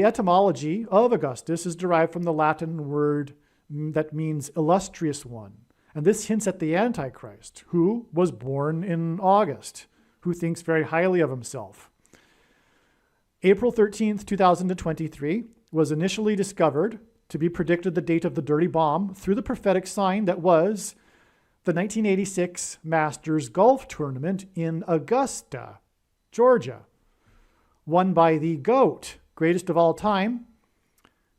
etymology of Augustus is derived from the Latin word that means illustrious one. And this hints at the Antichrist, who was born in August, who thinks very highly of himself. April 13th, 2023 was initially discovered to be predicted the date of the dirty bomb through the prophetic sign that was the 1986 Masters Golf Tournament in Augusta, Georgia, won by the GOAT, greatest of all time,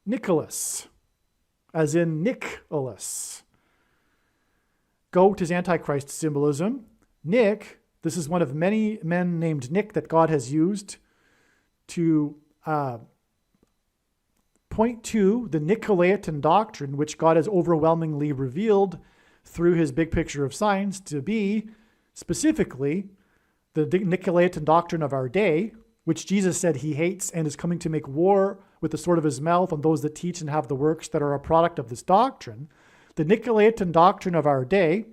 Nicholas, as in Nicholas. Goat is Antichrist symbolism. Nick, this is one of many men named Nick that God has used to point to the Nicolaitan doctrine, which God has overwhelmingly revealed through his big picture of signs to be specifically the Nicolaitan doctrine of our day, which Jesus said he hates and is coming to make war with the sword of his mouth on those that teach and have the works that are a product of this doctrine. The Nicolaitan doctrine of our day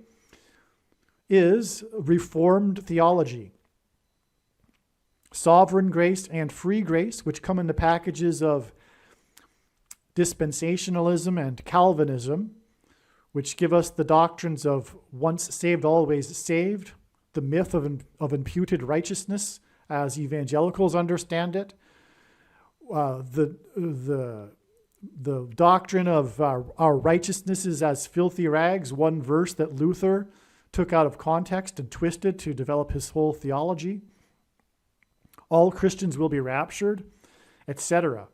is Reformed theology. Sovereign grace and free grace, which come in the packages of dispensationalism and Calvinism, which give us the doctrines of once saved, always saved, the myth of imputed righteousness as evangelicals understand it, the doctrine of our righteousnesses as filthy rags, one verse that Luther took out of context and twisted to develop his whole theology. All Christians will be raptured, etc.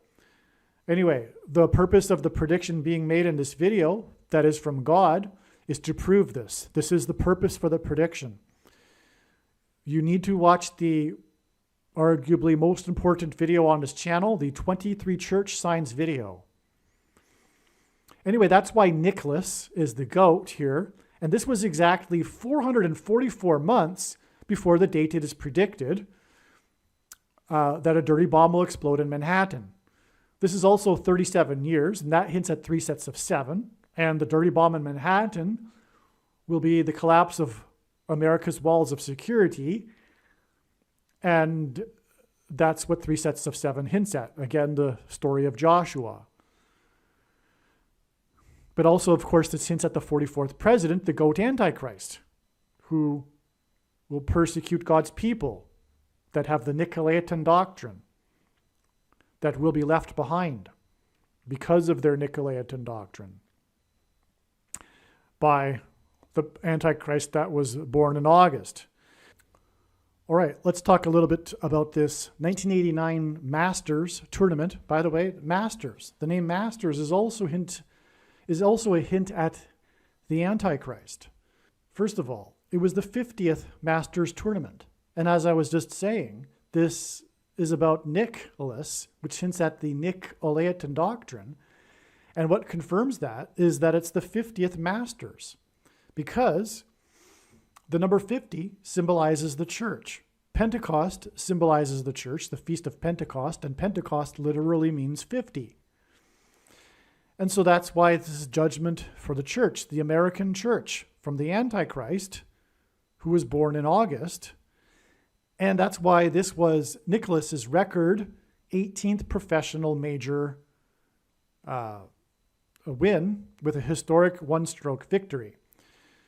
Anyway, the purpose of the prediction being made in this video, that is from God, is to prove this. This is the purpose for the prediction. You need to watch the arguably most important video on this channel, the 23 church signs video. Anyway, that's why Nicholas is the goat here. And this was exactly 444 months before the date it is predicted that a dirty bomb will explode in Manhattan. This is also 37 years, and that hints at 3 sets of 7. And the dirty bomb in Manhattan will be the collapse of America's walls of security. And that's what 3 sets of 7 hints at. Again, the story of Joshua. But also, of course, this hints at the 44th president, the goat Antichrist, who will persecute God's people that have the Nicolaitan doctrine, that will be left behind because of their Nicolaitan doctrine by the Antichrist that was born in August. All right, let's talk a little bit about this 1989 Masters tournament. By the way, Masters. The name Masters is also a hint at the Antichrist. First of all, it was the 50th Masters tournament. And as I was just saying, this is about Nicholas, which hints at the Nicolaitan doctrine. And what confirms that is that it's the 50th Masters, because the number 50 symbolizes the church. Pentecost symbolizes the church, the Feast of Pentecost, and Pentecost literally means 50. And so that's why this is judgment for the church, the American church, from the Antichrist, who was born in August. And that's why this was Nicholas's record 18th professional major win with a historic one-stroke victory.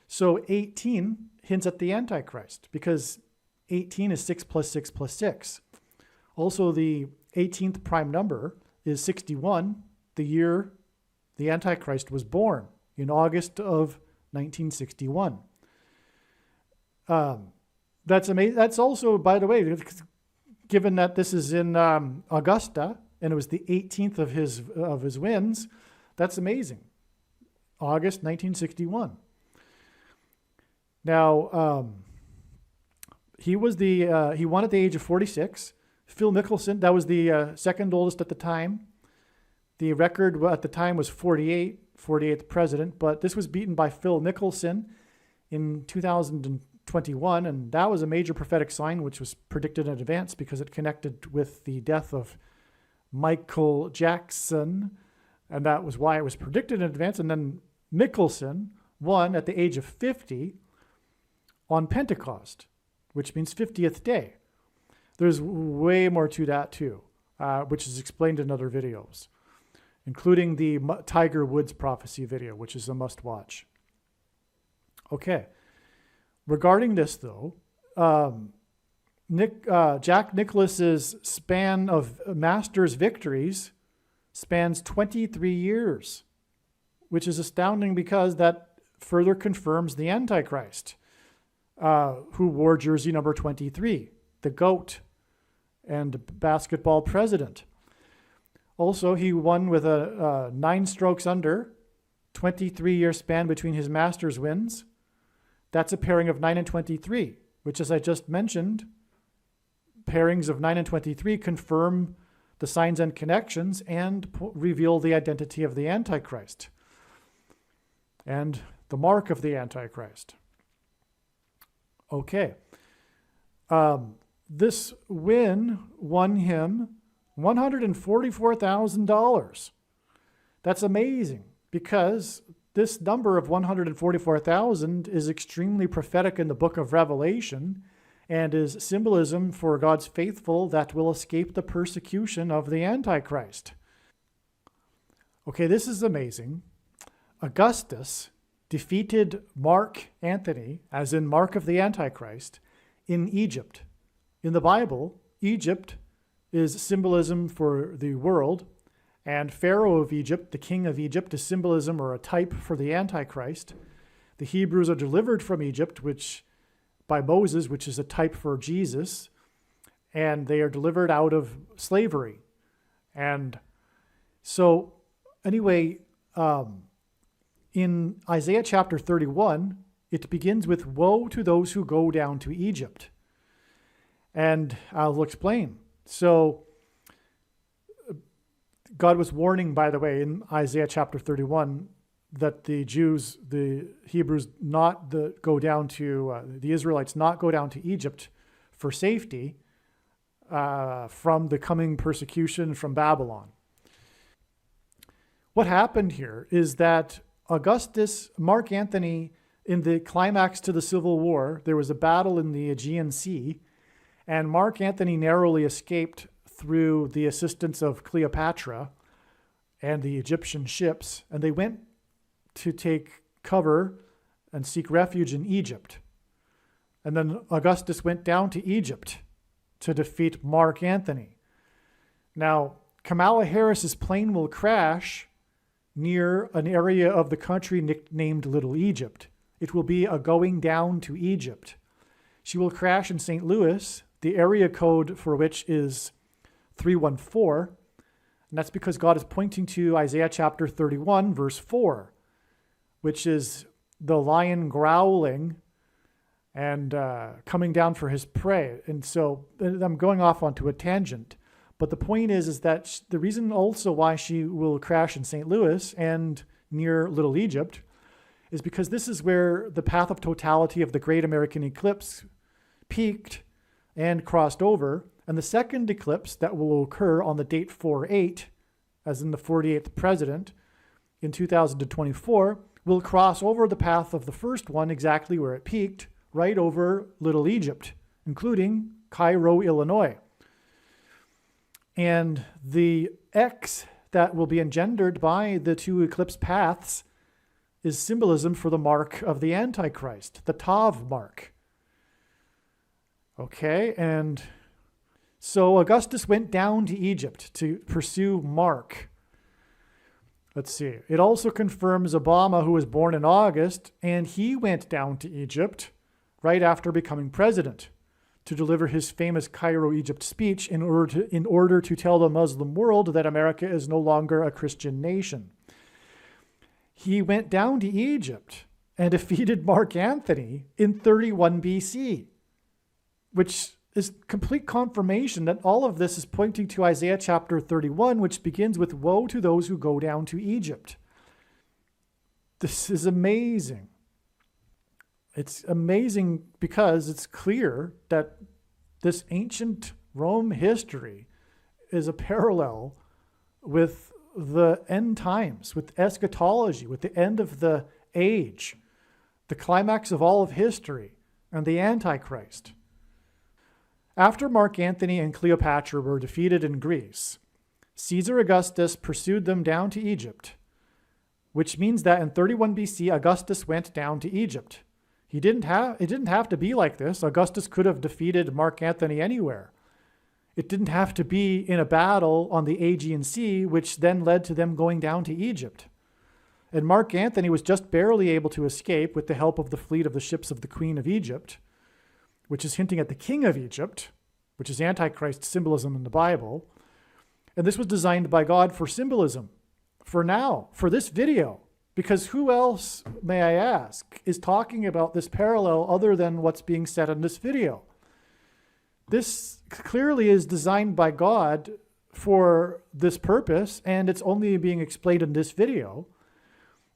So 18 hints at the Antichrist because 18 is 6 plus 6 plus 6. Also, the 18th prime number is 61, the year the Antichrist was born, in August of 1961. That's amazing. That's also, by the way, given that this is in Augusta and it was the 18th of his wins, that's amazing. August 1961. Now, he won at the age of 46. Phil Mickelson, that was the second oldest at the time. The record at the time was 48th president, but this was beaten by Phil Mickelson in 2021, and that was a major prophetic sign which was predicted in advance because it connected with the death of Michael Jackson, and that was why it was predicted in advance. And then Mickelson won at the age of 50 on Pentecost, which means 50th day. There's way more to that too, which is explained in other videos, including the Tiger Woods prophecy video, which is a must-watch. Okay. Regarding this, though, Jack Nicklaus's span of Masters victories spans 23 years, which is astounding because that further confirms the Antichrist, who wore jersey number 23, the GOAT and basketball president. Also, he won with a 9 strokes under, 23-year span between his Masters wins. That's a pairing of 9 and 23, which, as I just mentioned, pairings of 9 and 23 confirm the signs and connections and reveal the identity of the Antichrist and the mark of the Antichrist. Okay. This win won him $144,000. That's amazing because this number of 144,000 is extremely prophetic in the book of Revelation and is symbolism for God's faithful that will escape the persecution of the Antichrist. Okay, this is amazing. Augustus defeated Mark Antony, as in Mark of the Antichrist, in Egypt. In the Bible, Egypt is symbolism for the world, and Pharaoh of Egypt, the king of Egypt, is symbolism or a type for the Antichrist. The Hebrews are delivered from Egypt, by Moses, which is a type for Jesus, and they are delivered out of slavery. And so, anyway, in Isaiah chapter 31, it begins with, "Woe to those who go down to Egypt." And I'll explain. So, God was warning, by the way, in Isaiah chapter 31, that the Jews, the Hebrews, the Israelites not go down to Egypt for safety from the coming persecution from Babylon. What happened here is that Mark Antony, in the climax to the Civil War, there was a battle in the Aegean Sea, and Mark Antony narrowly escaped through the assistance of Cleopatra and the Egyptian ships, and they went to take cover and seek refuge in Egypt. And then Augustus went down to Egypt to defeat Mark Antony. Now, Kamala Harris's plane will crash near an area of the country nicknamed Little Egypt. It will be a going down to Egypt. She will crash in St. Louis, the area code for which is 314, and that's because God is pointing to Isaiah chapter 31, verse 4, which is the lion growling and coming down for his prey. And so I'm going off onto a tangent. But the point is that the reason also why she will crash in St. Louis and near Little Egypt is because this is where the path of totality of the Great American Eclipse peaked and crossed over. And the second eclipse that will occur on the date 4/8, as in the 48th president, in 2024, will cross over the path of the first one exactly where it peaked, right over Little Egypt, including Cairo, Illinois. And the X that will be engendered by the two eclipse paths is symbolism for the mark of the Antichrist, the Tav mark. Okay, and so Augustus went down to Egypt to pursue Mark. Let's see. It also confirms Obama, who was born in August, and he went down to Egypt right after becoming president to deliver his famous Cairo, Egypt speech in order to tell the Muslim world that America is no longer a Christian nation. He went down to Egypt and defeated Mark Antony in 31 BC, which is complete confirmation that all of this is pointing to Isaiah chapter 31, which begins with, "Woe to those who go down to Egypt." This is amazing. It's amazing because it's clear that this ancient Rome history is a parallel with the end times, with eschatology, with the end of the age, the climax of all of history, and the Antichrist. After Mark Antony and Cleopatra were defeated in Greece, Caesar Augustus pursued them down to Egypt, which means that in 31 BC, Augustus went down to Egypt. It didn't have to be like this. Augustus could have defeated Mark Antony anywhere. It didn't have to be in a battle on the Aegean Sea, which then led to them going down to Egypt. And Mark Antony was just barely able to escape with the help of the fleet of the ships of the Queen of Egypt, which is hinting at the King of Egypt, which is Antichrist symbolism in the Bible. And this was designed by God for symbolism, for now, for this video. Because who else, may I ask, is talking about this parallel other than what's being said in this video? This clearly is designed by God for this purpose, and it's only being explained in this video.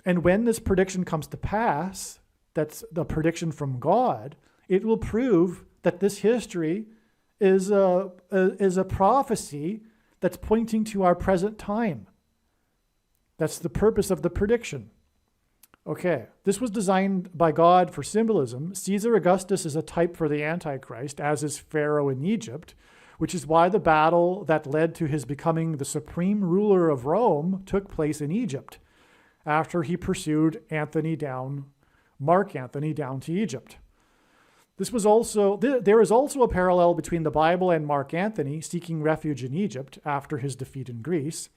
And when this prediction comes to pass, that's the prediction from God, it will prove that this history is a prophecy that's pointing to our present time. That's the purpose of the prediction. Okay, this was designed by God for symbolism. Caesar Augustus is a type for the Antichrist, as is Pharaoh in Egypt, which is why the battle that led to his becoming the supreme ruler of Rome took place in Egypt, after he pursued Mark Antony down to Egypt. There is also a parallel between the Bible and Mark Antony seeking refuge in Egypt after his defeat in Greece.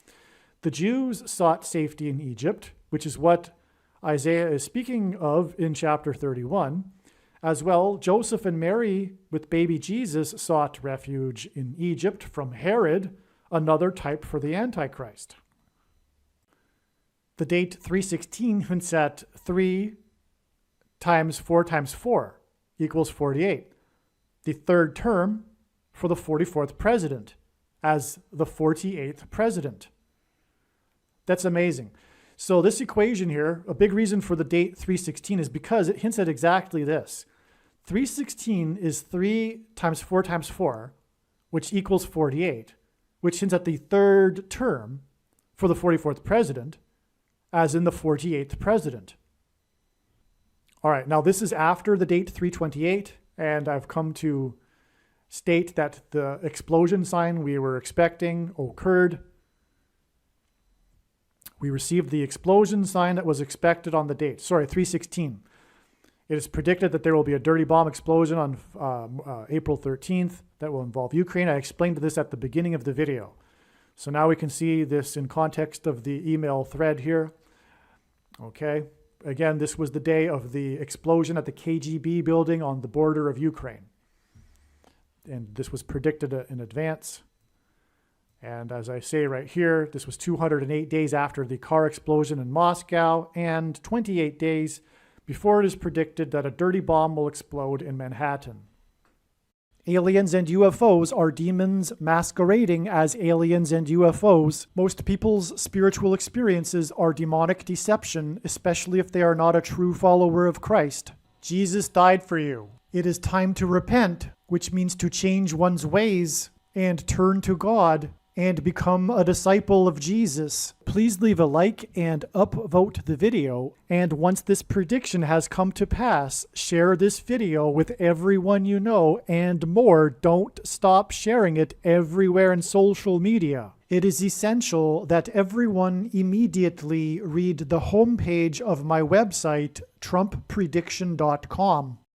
The Jews sought safety in Egypt, which is what Isaiah is speaking of in chapter 31. As well, Joseph and Mary with baby Jesus sought refuge in Egypt from Herod, another type for the Antichrist. The date 316 hints at 3 times 4 times 4 equals 48. The third term for the 44th president as the 48th president. That's amazing. So this equation here, a big reason for the date 316 is because it hints at exactly this. 316 is 3 times 4 times 4, which equals 48, which hints at the third term for the 44th president, as in the 48th president. All right, now this is after the date 328, and I've come to state that the explosion sign we were expecting occurred. We received the explosion sign that was expected on the date. 316. It is predicted that there will be a dirty bomb explosion on April 13th that will involve Ukraine. I explained this at the beginning of the video. So now we can see this in context of the email thread here. Okay. Again, this was the day of the explosion at the KGB building on the border of Ukraine. And this was predicted in advance. And as I say right here, this was 208 days after the car explosion in Moscow and 28 days before it is predicted that a dirty bomb will explode in Manhattan. Aliens and UFOs are demons masquerading as aliens and UFOs. Most people's spiritual experiences are demonic deception, especially if they are not a true follower of Christ. Jesus died for you. It is time to repent, which means to change one's ways and turn to God and become a disciple of Jesus. Please leave a like and upvote the video. And once this prediction has come to pass, share this video with everyone you know, and more. Don't stop sharing it everywhere in social media. it is essential that everyone immediately read the homepage of my website, TrumpPrediction.com.